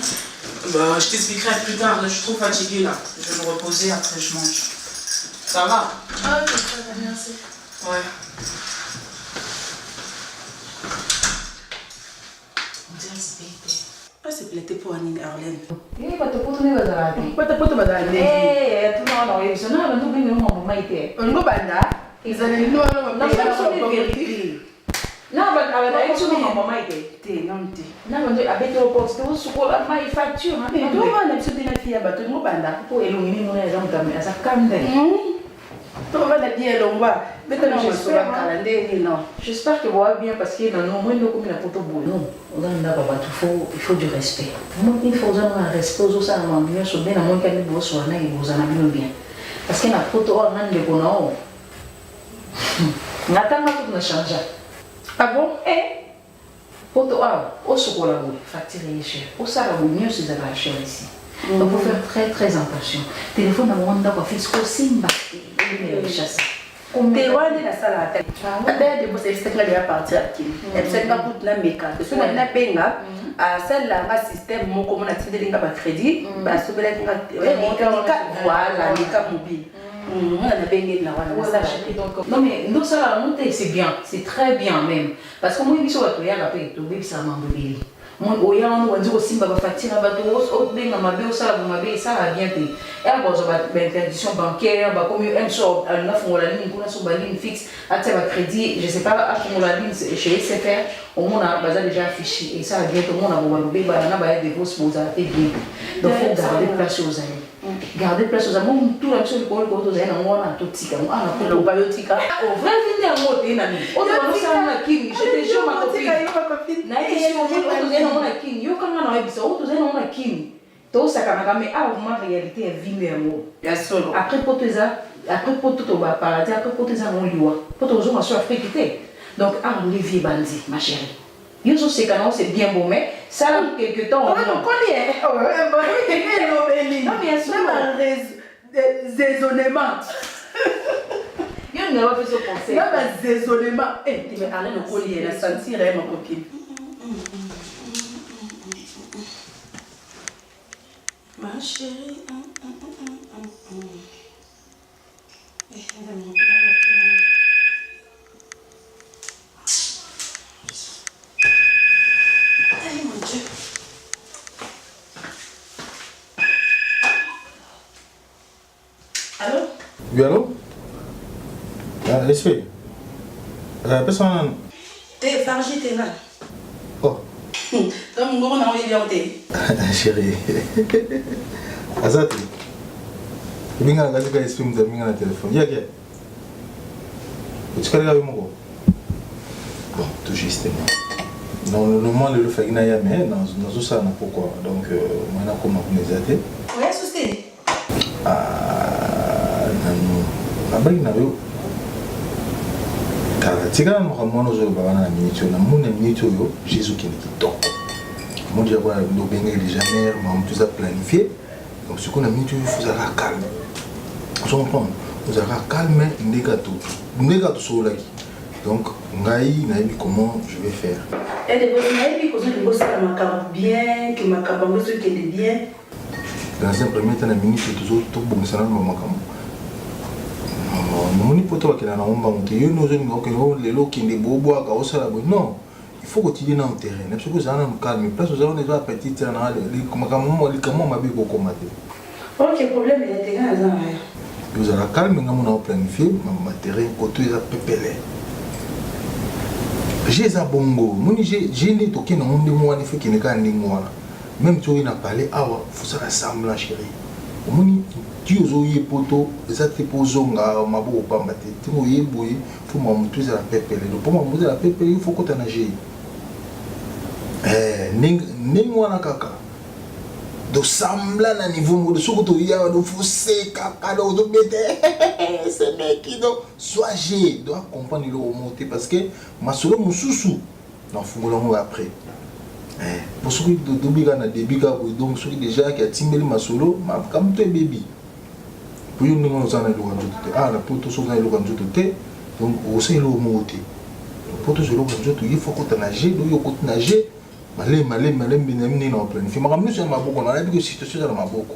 Bah, je t'expliquerai plus tard. Là, je suis trop fatiguée là. Je vais me reposer, après je mange. Ça va? Ah, ok, ça va, merci. Ouais. On dirait que c'est pété. Ah, c'est pété pour Annie Arlène. Eh, pas te poser les bazar. Pas te poser madame. Eh, tu non, ils sont là, nous venons mon maïté. On go banda. Ils allaient nous alors. Non, ça c'est vérité. Non, mais avec tout le monde maïté. Non, non, mais avec le poste, tu vois, la maille facture. Mais tu vois, la petite fille a battu mon banda. Pour éliminer mon exemple, mais ça calme. Tu vas la dire l'omba. Mais tu j'espère que vous allez bien parce que dans nos moyens de communication, il faut du respect. Moi, il faut un respect aux autres, bien sûr, bien à moins qu'elle ne vous soit là, vous en avez bien. Parce que la photo, on a des bonhommes. N'attends pas tout ne change. Ah bon? Eh? Photo, au chocolat, facture cher. Au salaire, mieux c'est de la cher ici. Donc, il faut faire très très attention. Téléphone, on a un fiscal simba. Te wande na sala ata. Ata de bosse externe de partir aqui. É você que put na meka. Isso na benga. A sala ma système moko mona tinde linga ba crédit, ba sobela kinga voilà, meka mobile. Non mais non ça la montée c'est bien, c'est très bien même parce que moi il faut que ya paix to baby ça m'embrouille. Moi oya on dit aussi ba fatira ba to au benga mabe au ça mabe ça a bien été. Et alors ça va interdiction bancaire ba comme un sort na fond la ligne kuna sur ba ligne fixe à ba crédit, je sais pas à fond la ligne chez SFR au monde a bazar déjà affiché et ça a bien tout le monde a ba ba na ba des fausses pour ça et bien. Donc faut garder place aux amis. Garder place aux amis, tout la chose pour le côté on a tout tika, on a pour le biotika. Au vrai venir à moi t'es nani. On doit ça na kimi, j'étais jeune ma copine. Na ici on on a kimi, yo kanga na ebisa, on on a kimi. To sakana kama a vraiment réalité est vie mais moi. Ya solo. Après pour tout va paradis, après pour tes amis liwa. Pour tes gens sur Afrique. Donc à Olivier Bandi ma chérie. Yo so c'est canon c'est bien beau mais ça là quelque temps on connaît. Non bien sûr raisonnement. Yo n'a pas fait ce conseil. Non mais raisonnement. Tu me allez le collier la sentir ma copine. Ma chérie. Ay mon Dieu. Allô? Oui, allô? Esprit. Personne. T'es fargé, t'es là. Oh. Donc, mon on a envie de Chérie. Azati. Binga na katika esprit mzaminga na téléphone. Yake. Tu connais la mon bon, tout justement. Non, le moment le fait qu'il y a mais dans ça n'a pourquoi. Donc maintenant comment vous les êtes? Oui, souci. Non. La bague n'a eu. Car tu as mon mono zo bana na minute na mon minute yo Jésus qui est donc. Mon Dieu va nous bénir les jamais, mais tout ça planifié. Donc ce qu'on a minute il faut être calme. Vous comprenez? Vous êtes calme, négatif sur la. Donc, ngai naïbi comment je vais faire. Et de vous naïbi que vous bossez la macabre bien, que ma cabambe ce qui est bien. Dans un premier temps, la minute toujours tout bon ça dans ma macabre. Non, mon poto qui na omba monte yo no zoni ko no lelo ki ndi bobo aka osala bo. Non, il faut que tu dis dans le terrain. Parce que ça na calme, place aux gens déjà petite na les comment ma biko komate. OK, problème il est grand ça. Vous allez calme nga mon planifier ma terrain côté ça pepele. J'ai ça bongo. Moni j'ai né toki na monde moi ne fait qui ne ka ndingwa. Même tu il n'a parlé awa, faut ça rassembler chérie. Moni tu ozoye poto, ça te pozonga mabo pamba te. Tu moye boye, faut m'amutuze la pepele. Donc pour m'amutuze la pepele, il faut que tu nager. Ningwa na kaka. De semblant à niveau de ce que tu as de fausser caca de bête. Ce mec qui doit soigner, doit comprendre le remonter parce que ma solo mususu dans fungolongo après. Pour ceux qui dobiga na debiga donc ceux qui déjà qui a timbeli ma solo ma comme toi baby. Pour nous nous en allons la poto so na lo kanjo te donc aussi le remonter. Pour tout ce lo kanjo il faut que tu nager, do yo ko nager. Malé binamini na planifié. Ma ramené sur ma boucle, on a dit que situation dans ma boucle.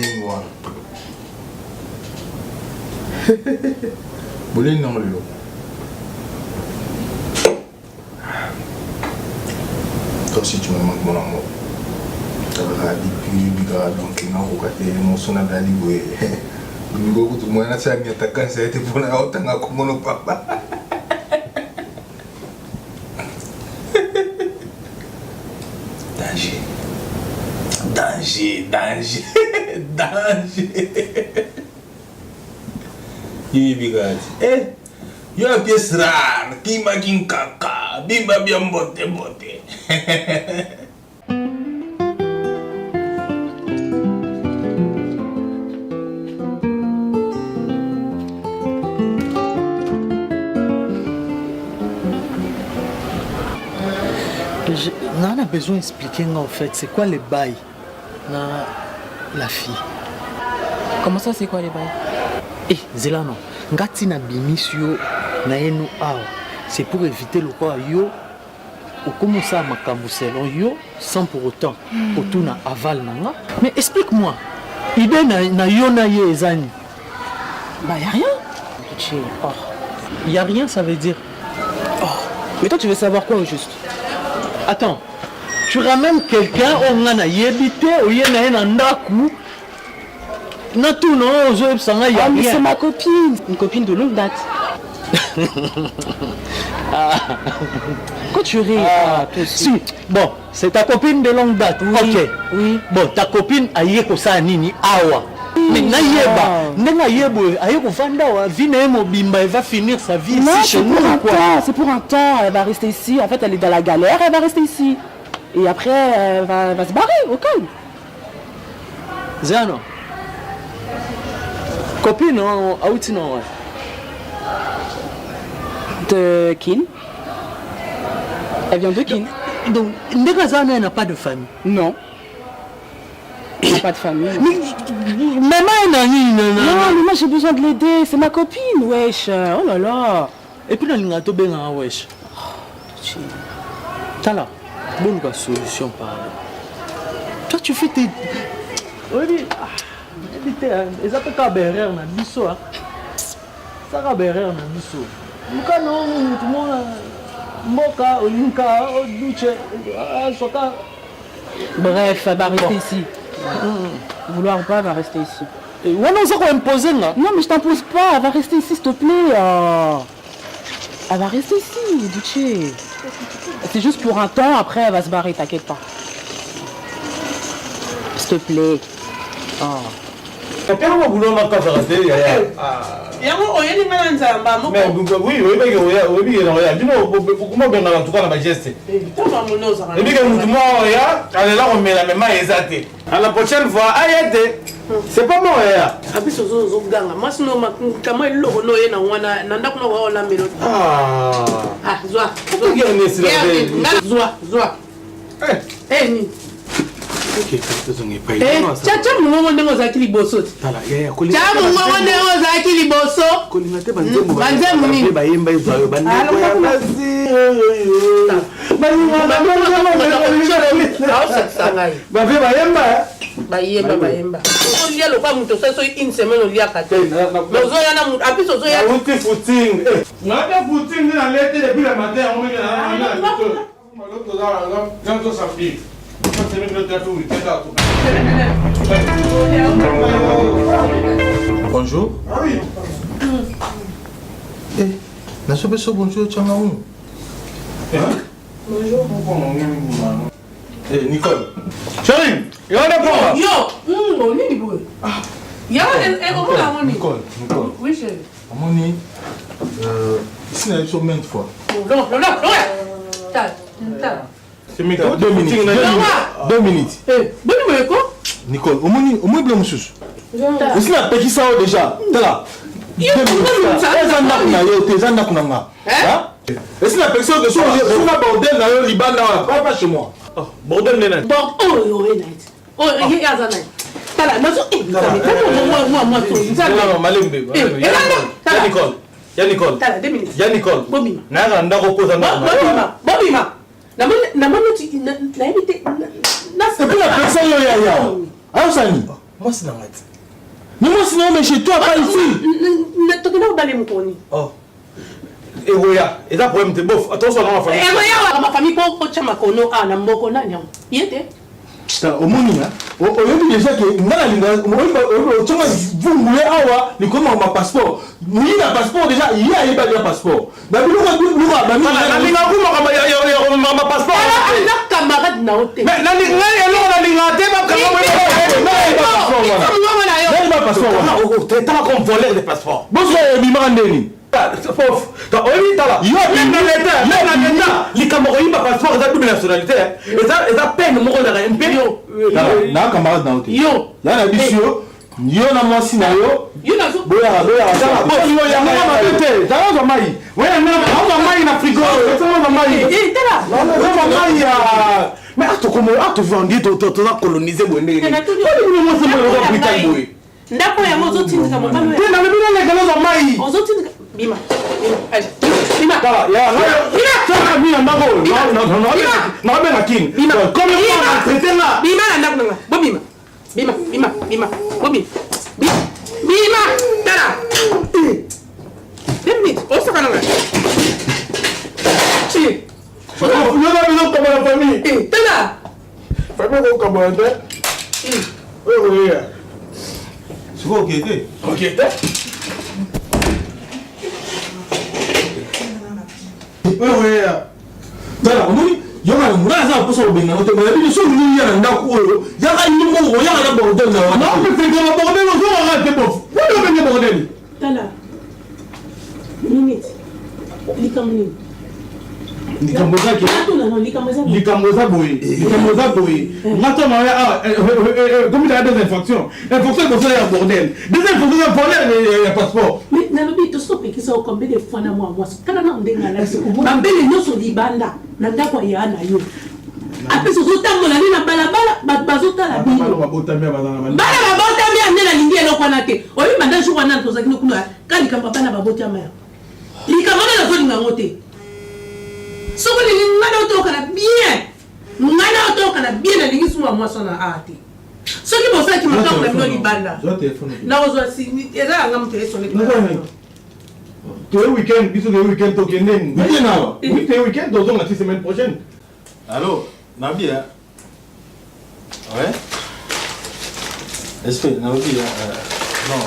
Dis-moi. Bolé non le. Toi si tu me manques mon amour. Tu vas dire puis biga donc na ko ka te émotion na dali boy. Bigo ko tu moi na sa mi ataka sa te pona otanga ko mono papa. Danger. You bigati. You a pièce rare. Qui m'a dit caca. Bimba bien botte. On a besoin d'expliquer en fait c'est quoi les bails dans la fille. Comment ça c'est quoi les bails? Zelano, ngati na bimisio na enu awa. C'est pour éviter le quoi yo ou comment ça makambo selon yo sans pour autant autour na aval nanga. Mais explique-moi. Idée na yo na ye ezani. Bah, y a rien. Oh. Y a rien, ça veut dire. Oh. Mais toi, tu veux savoir quoi au juste? Attends. Tu ramènes quelqu'un, on a yébité, ou y a un ndaku. Non, tout, non, je sais pas, y a rien. Mais c'est ma copine. Une copine de longue date. Quand tu ris, si, bon, c'est ta copine de longue date. Oui. Ok. Oui. Bon, ta copine a yé ko sa nini awa. Mais Nayeba, elle va finir sa vie non, ici chez nous. C'est pour un temps, elle va rester ici. En fait, elle est dans la galère, elle va rester ici. Et après, elle va se barrer au calme. Zano. Copine, non, out non. De Kin. Elle vient de Kin. Donc, Ndegazana n'a pas de famille. Non. Il n'a pas de famille. Mais maman, non, mais moi j'ai besoin de l'aider, c'est ma copine, wesh. Oh là là. Et puis, on a tout bien, wesh. T'as là, bonne solution, par toi, tu fais tes. Oui, ils appellent ça berrer, on a dit ça. Ça va berrer, on a dit ça. Muka non, tout le monde. Moka, Olinka, Oduche, Soka. Bref, elle va rester ici. Vouloir ou pas, elle va rester ici. Et ouais, non, ça va imposer là. Non, mais je t'impose pas, elle va rester ici, s'il te plaît. Elle va rester ici, Duché. C'est juste pour un temps, après elle va se barrer, t'inquiète pas. S'il te plaît. Papa, on voulait encore faire rater. Yango oyeli ngana nzamba moko. Mais oui, oui, comment bien en tout cas la majesté. Et puis que nous allez là on met la même ezate. À la prochaine fois, ayete. C'est pas moi ya. Abi sozo zo ganga. Masino kama iloko no yena wana nanda kuna wa la melo. Zwa. Ni. Chacha mungo ndenge ozaki liboso. Tala ya kolina. Chacha mungo ndenge ozaki liboso. Kolina te banzembo. Banzembo nini? Bayemba izayo bandeko ya basi. Bayemba. Olia lo pa muto so une semaine olia kate. Mais ozoya na muto apiso ozoya. Outi footing. Ngata footing na lete depuis le matin on met na. Maloto là, janto safi. Bonjour. Ah oui. Bonjour, bonjour, Nicole. Chérie, il y a un point. Nicole. Oui, chérie. Amoni, ici, on a eu maintes fois. Non. C'est Nicole. 2 minutes. 2 minutes. Nicole, au moins bien monsieur. Ici la petit ça déjà. T'es là. 2 minutes. Est-ce que la personne que sur la bordel dans le Liban là, pas chez moi. Bordel n'est pas. Mais chez toi, pas ici. Oh. Et voilà, et là, problème, t'es bof. Attention à ma famille. Et voilà, ma famille, pour que Makono, à Namoko, Nanyam. Il était. Au monde, au lieu déjà que vous voulez avoir le comment ma passeport. Oui, le passeport déjà, il y a un passeport. Ma passeport. Camarade n'a ôté. Mais ndako ya mozo tindika mobalo te na bino le galo za mai ozo tindika bima tala ya tala bina ndako no be na kin comme on a traité là bima na ndako nga bobima bima Bima, tala. 2 minutes, on s'en va. Si. On a besoin de la famille. Tala. Famille au Cameroun. Oui, oui. C'est quoi, ok? Ok, oui, oui. Tala, on dit. Yanga muna za ko so benga to ba bi so ni yana nda ko yo yanga ni mo go yanga na bordel na non mais c'est que bordel on va arrêter bof wo yo benga bordel Tala minute likamni likamboza ki non likamboza boy ngato na ya comme il y a des infractions comme ça ya bordel des infractions ya bordel ya passeport mais nalobi to stop ki so combien de fois na moi tala na ndenga na bambele nyoso libanda na ndako ya na yo ape so tambola ni na balabala bazotala bino bala babotamia ande na lingi eloko na te oyi banda jour wana to zakino kuna kali kamba bana babotamia likamana na zoni ngango te soko ni ngana otoka na bien na lingi suma mwaso na ate soki bosaki makako na bino libanda na ozwa si eza nga mutele sone tu es week-end, biso de week-end tokenden. Oui, non. Oui, tu es week-end, donc la semaine prochaine. Allô, Nabi, hein? Ouais. Est-ce que Nabi, non,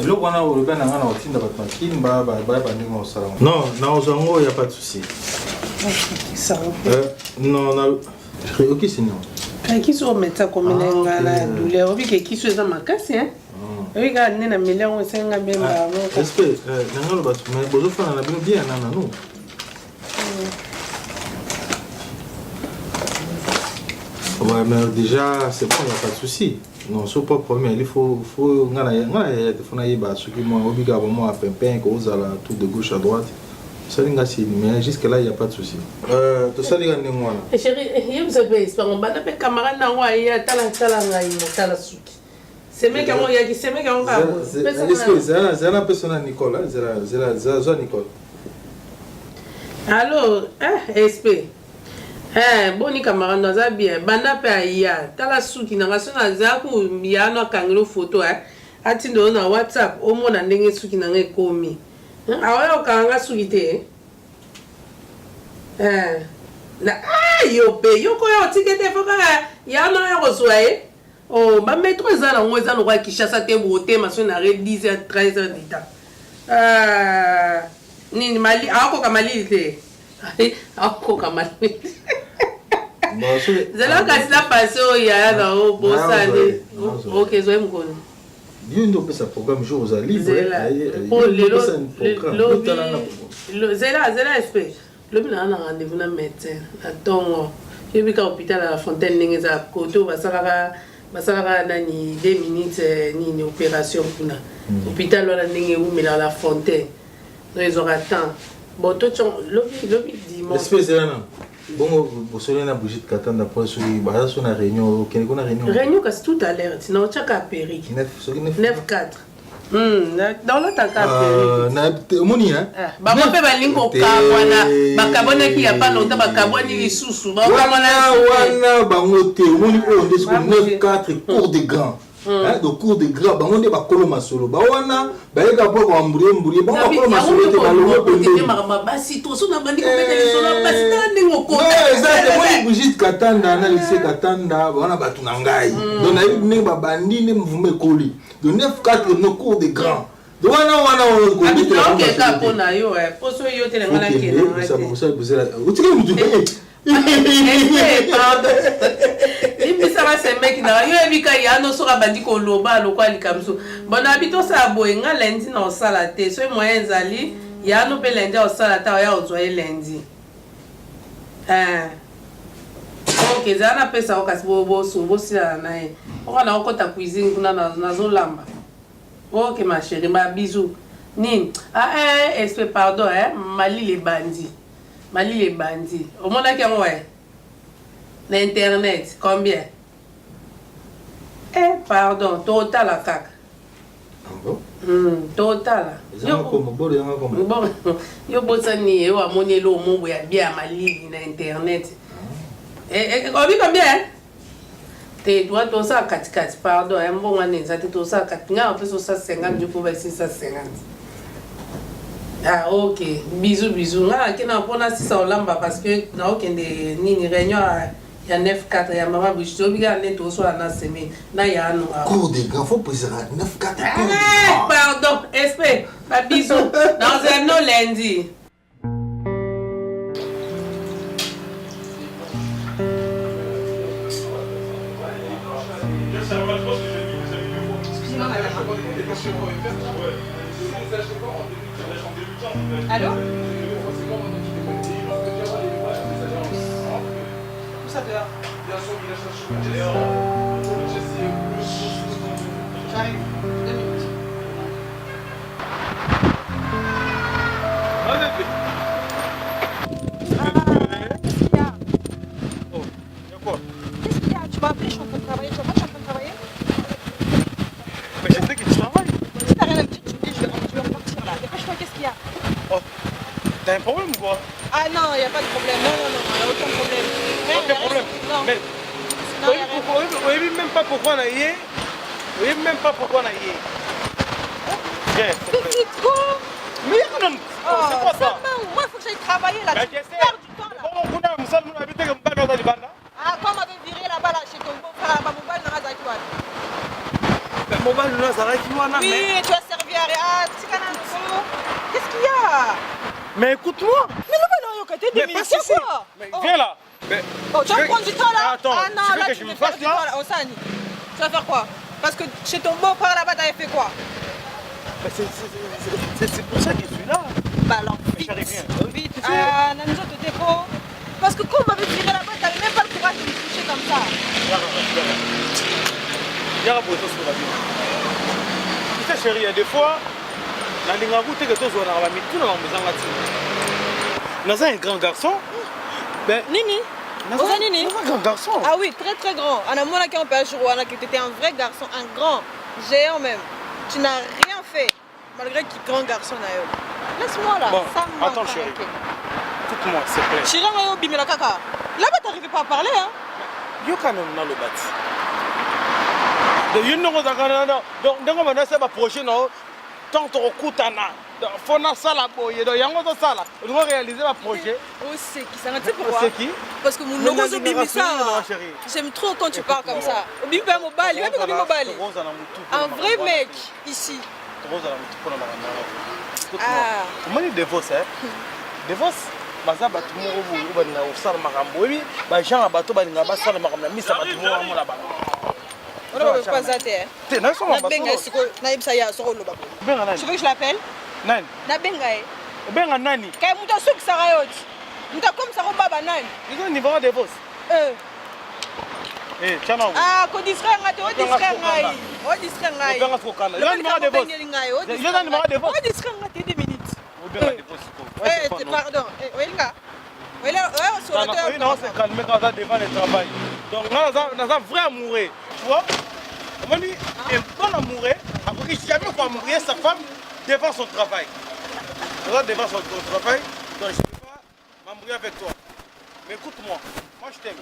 le qu'on a au Ruben, on a un team de Kimba, non, non, il n'y a pas de souci. Non, ok, c'est non. Qui sont médecins comme la douleur, oui, qui sont dans ma casse, hein? Oui, regarde, nous avons mis là, on s'est engagé. Est-ce que nous avons bien, non? Ouais, mais déjà, c'est bon, il n'y a pas de souci. Non, ce n'est pas le problème. Il faut obligatoirement à Pimpin, qu'on a tout de gauche à droite. Mais jusque-là, il n'y a pas de souci. Tout ça, les gars, chérie, vous avez camarade, c'est mec qui c'est mec qui c'est la personne Nicole, c'est Nicole. Allô, SP. Boni camarade nous bien. Banda pe aya, tala suki na rasona zaku miano kangelo photo atindo na WhatsApp omona ndenge suki na ngekomi. Awa okanga suki te. Na yope yoko ya tikete foka ya no ya rozwae. Oh, bah mettre ça dans moi ça nous va qui chasse te beauté ma son arrête 10h 13h d'état. Ni mali ako kamali te. Ako kamali. Zela kasi la passé au ya na o bossa de. OK, zo em kono. Dieu nous peut ça programme jour aux libre. Oh le zela espèce. Le bina na rendez-vous na médecin. Attends. Je vais à l'hôpital à la Fontaine n'engeza côté basala nani 2 minutes ni opération kuna hôpital wala ndenge où mais dans la Fontaine ils auront temps bon tout lobi dimanche espèce là bon bosolé na bougie katanda pour sur basa sur na réunion réunion kasi tout à l'heure sinon chaka péri 9-4 dans la tata na moni hein ba mo pe ba lingo kabwana bakabona ki ya pa longtemps bakabwani lisusu ba wana bango te moni o ndesko 9-4 cours de grand donc cours de grand bango nde bakolo masolo ba wana bayeka po ko mburiye ba bakolo masolo te balongo pende basi to so na bandi ko metele solo basi na ndingo ko exactement moi Brigitte Katanda na lycée Katanda wana batu na ngai donc na yini ba bandi ne mvume koli de 9-4 nos cours de grand. Donc on habite là que capo na yo poso yo tele ngala kena. Ça vous ça vous là. Vous tirez vous. Il ça va c'est mec na yo ebika ya no so bandi ko loba lokwa likamso. Bon habito ça boyenga lundi na sala te. So moyen zali ya no pe lundi au sala ta ya ozwa lundi. Ok, zana pesa okasi bo sila na ye. On a encore ta cuisine kuna na zolamba. Ok ma chérie, ma bisous. Nini? Espèce pardon Mali les bandits. Au monde qui ouais. L'internet combien? Pardon, total à cac. Total. Yo bosani yo amoni lo mo ya bien Mali na internet. Combien? Te doit tout ça 4 pardon, un bon année, ça tout ça 4. Nga en plus ça 50 du coup va 650. Ah OK, bisous. Nga qui na pona 600 lamba parce que na aucun de ni réunion il y a 9-4 ya maman biche obiga net to so na semaine. Na ya no. Cours des grands faut poser 9-4. Pardon, SP. Pas bisous. Dans un no lundi. Allô? Où ça dehors? J'arrive, 2 minutes. Qu'est-ce qu'il y a? Tu m'as appelé, je suis en train de travailler. Tu vois pas que je suis en train de travailler? Mais je sais que tu travailles. Si t'as rien à me dire, tu me dis, je vais repartir là. Dépêche-toi, qu'est-ce qu'il y a? Oh, t'as un problème ou quoi? Ah non, il n'y a pas de problème. Non, il n'y a aucun problème. Aucun problème. Non. Mais Non, il y a rien. vous voyez même pas pourquoi on a yé. Vous voyez même pas pourquoi on a yé. Petite go. Mais non, c'est quoi ça? Moi, il faut que j'aille travailler là. Mais Tu perds du temps là. Ah, quand on m'avait viré là-bas là, chez ton beau-frère, là-bas, mobile n'a pas d'actuel. Oui, tu as servi à rien. Ah, petit canard, qu'est-ce qu'il y a? Mais écoute-moi. Mais le ballon, il y a Mais des pas c'est si. quoi? Mais viens là. Mais Oh, tu vas prendre du temps là? Attends, Ah non, tu veux là, que tu je veux me faire fasse du là? temps là. Osani, tu vas faire quoi? Parce que chez ton beau-frère là-bas, t'avais fait quoi? c'est pour ça que je suis là. Bah alors, vite. Vite. Ah, Nanzo te dépôt. Parce que quand on m'avait tiré là-bas, t'avais même pas le courage de me toucher comme ça. Y'a pour toi sur la vie. Tu sais chérie, il y a des fois, dans les routes que tu as dans la tout dans la maison. Nous un grand garçon. Ben, Nini. Naza Nini. un grand garçon. Ah oui, très très grand. On a mon qui on peut jouer, on a qui était un vrai garçon, un grand, géant même. Tu n'as rien fait, malgré qu'il est grand garçon d'ailleurs. Laisse-moi là. Bon, ça me attends chérie. Écoute-moi, s'il te plaît. Chirang et Obimela Kaka. Là-bas, t'arrivais pas à parler, hein? Yo quand même dans le bâti. Yo n'ont pas donc on va faire un projet non. Tant on coûte na. Faut na sala boye. Donc yango to sala. On va réaliser un projet. Oh c'est qui ça? Tu sais pourquoi? C'est qui? Parce que mon logo Obimisa. J'aime trop quand tu parles comme ça. Obimisa mobile, il va mobile. Un vrai mec ici. Ah. Comment il divorce hein? Divorce. Baza batu moko boye baninga osala makambo oyebi bajean ya bato baninga basala makambo na misa bato moko bamona bango on ne peut pas zater. Tu n'as pas benga siko na ibsa ya soko loba. Benga nani? Tu veux que je l'appelle? Nani? Na benga e. Benga nani? Kay muta soki sarayoti. Muta comme ça baba nani? Ils ont niveau de divorce. Eh, tiens là. Ah, ko distraire ngate, o distraire ngai. O distraire ngai. Benga kokana. Ils ont niveau de divorce. Ils ont niveau de divorce. O distraire ngate 2 minutes. O benga divorce. Pardon. Olinga. Sur le terrain. Non, c'est calme quand ça devant le travail. Donc là, on a vrai amoureux. Tu vois? On dit un bon amoureux, après qu'il jamais faut amourir sa femme devant son travail. Devant son travail, donc je ne peux pas m'amourir avec toi. Mais écoute-moi, moi je t'aime.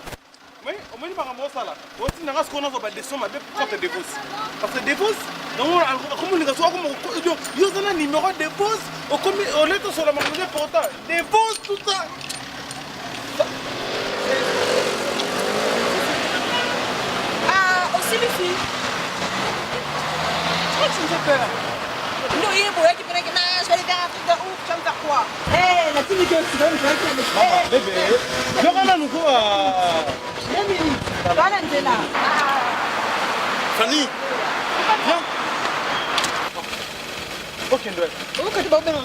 Mais on me dit par rapport à ça là, on dit qu'on a ce qu'on a des sommes avec pour te divorce. Parce que divorce, donc comme on reçoit comme il y a un numéro de divorce, on est sur la marque pourtant. Divorce, tout ça. Ah, aussi les filles. Tu me fais peur. Non, il est beau, qui peut dire que je vais aller faire un truc de ouf, tu vas me faire quoi? Hé, la petite gueule, tu vas me faire quoi? Maman, bébé, je vais nous go à... 2 minutes. Voilà, t'es là. Fanny, viens. Ok, Ndoué. Où que tu vas bien là?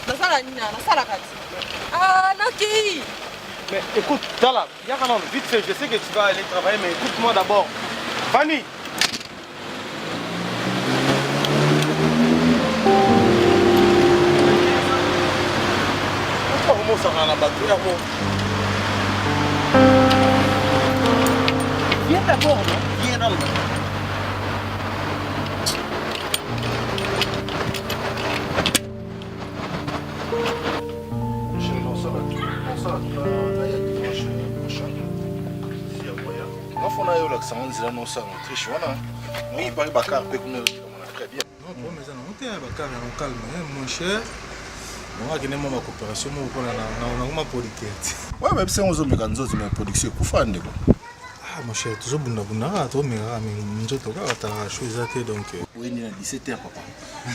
La salle, la salle à Kati. Ah, Naki. Mais écoute, Tala, vite fait, je sais que tu vas aller travailler, mais écoute-moi d'abord. Fanny. Comment ça va là-bas? Viens d'abord, non? Viens dans le bateau. fona yo la sang nzela no sa triche wana. Oui, il paraît Bakar peut nous très bien. Non, pour mais ça non t'es Bakar on calme mon cher. On va gagner ma coopération mon pour na ma politique. Ouais, même si on zo mekanzo de production kufande ko. Ah mon cher, toujours bunda to mais nzo to ka ta chose à donc oui ni à 17h papa.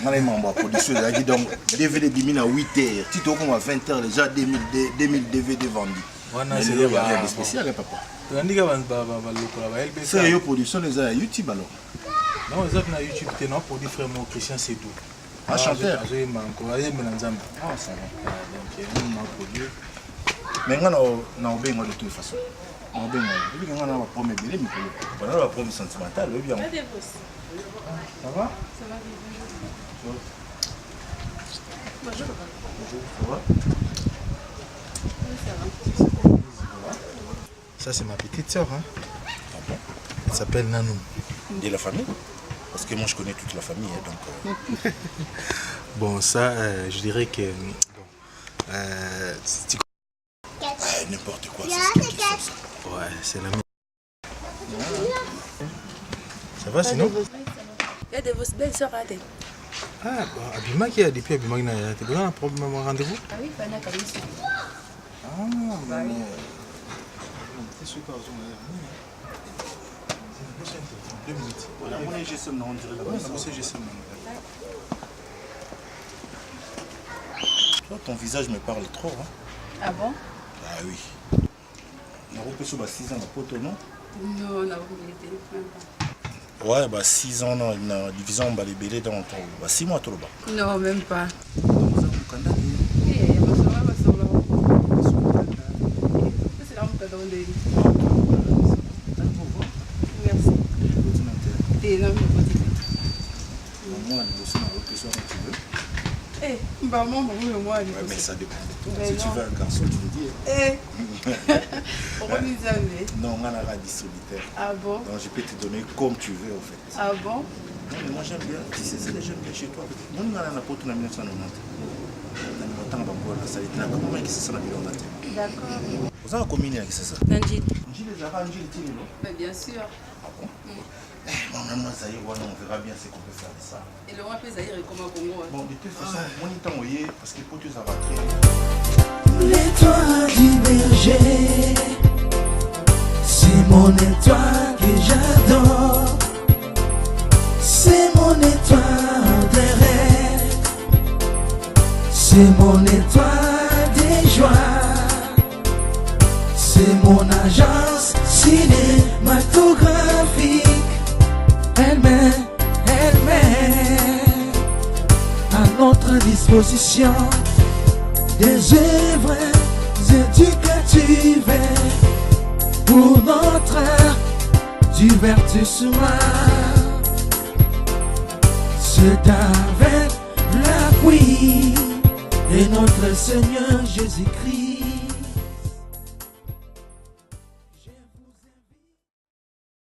Ngala mambo production ça dit donc DVD bimina 8h. Tu to comme à 20h déjà 2000 DVD vendus. Wana c'est des spécial papa. Tandika ba lokola ba LB. C'est yo production les à YouTube alors. Non, les autres na YouTube te non produit frère mon Christian Sédou. Un chanteur. J'ai encouragé Menanzamba. Ah ça va. Donc on m'a produit. Mais ngana na obengo de toute façon. Na obengo. Depuis ngana na promesse belé mikolo. Voilà la promesse sentimentale bien. Ça va? Ça va bien. Bonjour. Bonjour. Ça va? Ça c'est ma petite sœur hein. Elle s'appelle Nanou. De la famille? Parce que moi je connais toute la famille hein, donc. Bon ça je dirais que n'importe quoi, c'est ça. Ouais, c'est la même. Ça va sinon? Il y a de vos belles sœurs à des. Ah, Abima qui a depuis Abima qui a été un problème à rendez-vous? Ah oui, Fana Kamissi. Ah, bah oui. C'est super. 2 minutes. Voilà, on est GSM, on dirait là-bas. C'est GSM. Toi, ton visage me parle trop. Hein? Ah bon? Ah oui. On a repris sur 6 ans de poteau, non? Non, on a repris le téléphone. Ouais, bah 6 ans, on a divisé en balébélé dans ton. Bah 6 mois, tout le bas. Non, même pas. Eh, bah moi, moi. Ouais, mais ça dépend de toi. Si tu veux un garçon, tu le dis. Non, on a la radio solitaire. Ah bon? Donc je peux te donner comme tu veux en fait. Ah bon? Non, mais moi j'aime bien. Tu sais, c'est les jeunes bien chez toi. Moi, on a la pote en 1990. D'accord. Vous avez combien avec ça? Nanjil. Bien sûr. Ah bon? Moi, ça y est, on verra bien ce qu'on peut faire de ça. Et le roi peut Zahir est comme un Congo. Bon, de toute façon, moi, il est envoyé parce que pour tout ça va créer. L'étoile du berger, c'est mon étoile que j'adore. C'est mon étoile des rêves, c'est mon étoile des joies, c'est mon agence cinématographique. Elle met à notre disposition des œuvres éducatives pour notre divertissement. C'est avec l'appui de notre Seigneur Jésus-Christ.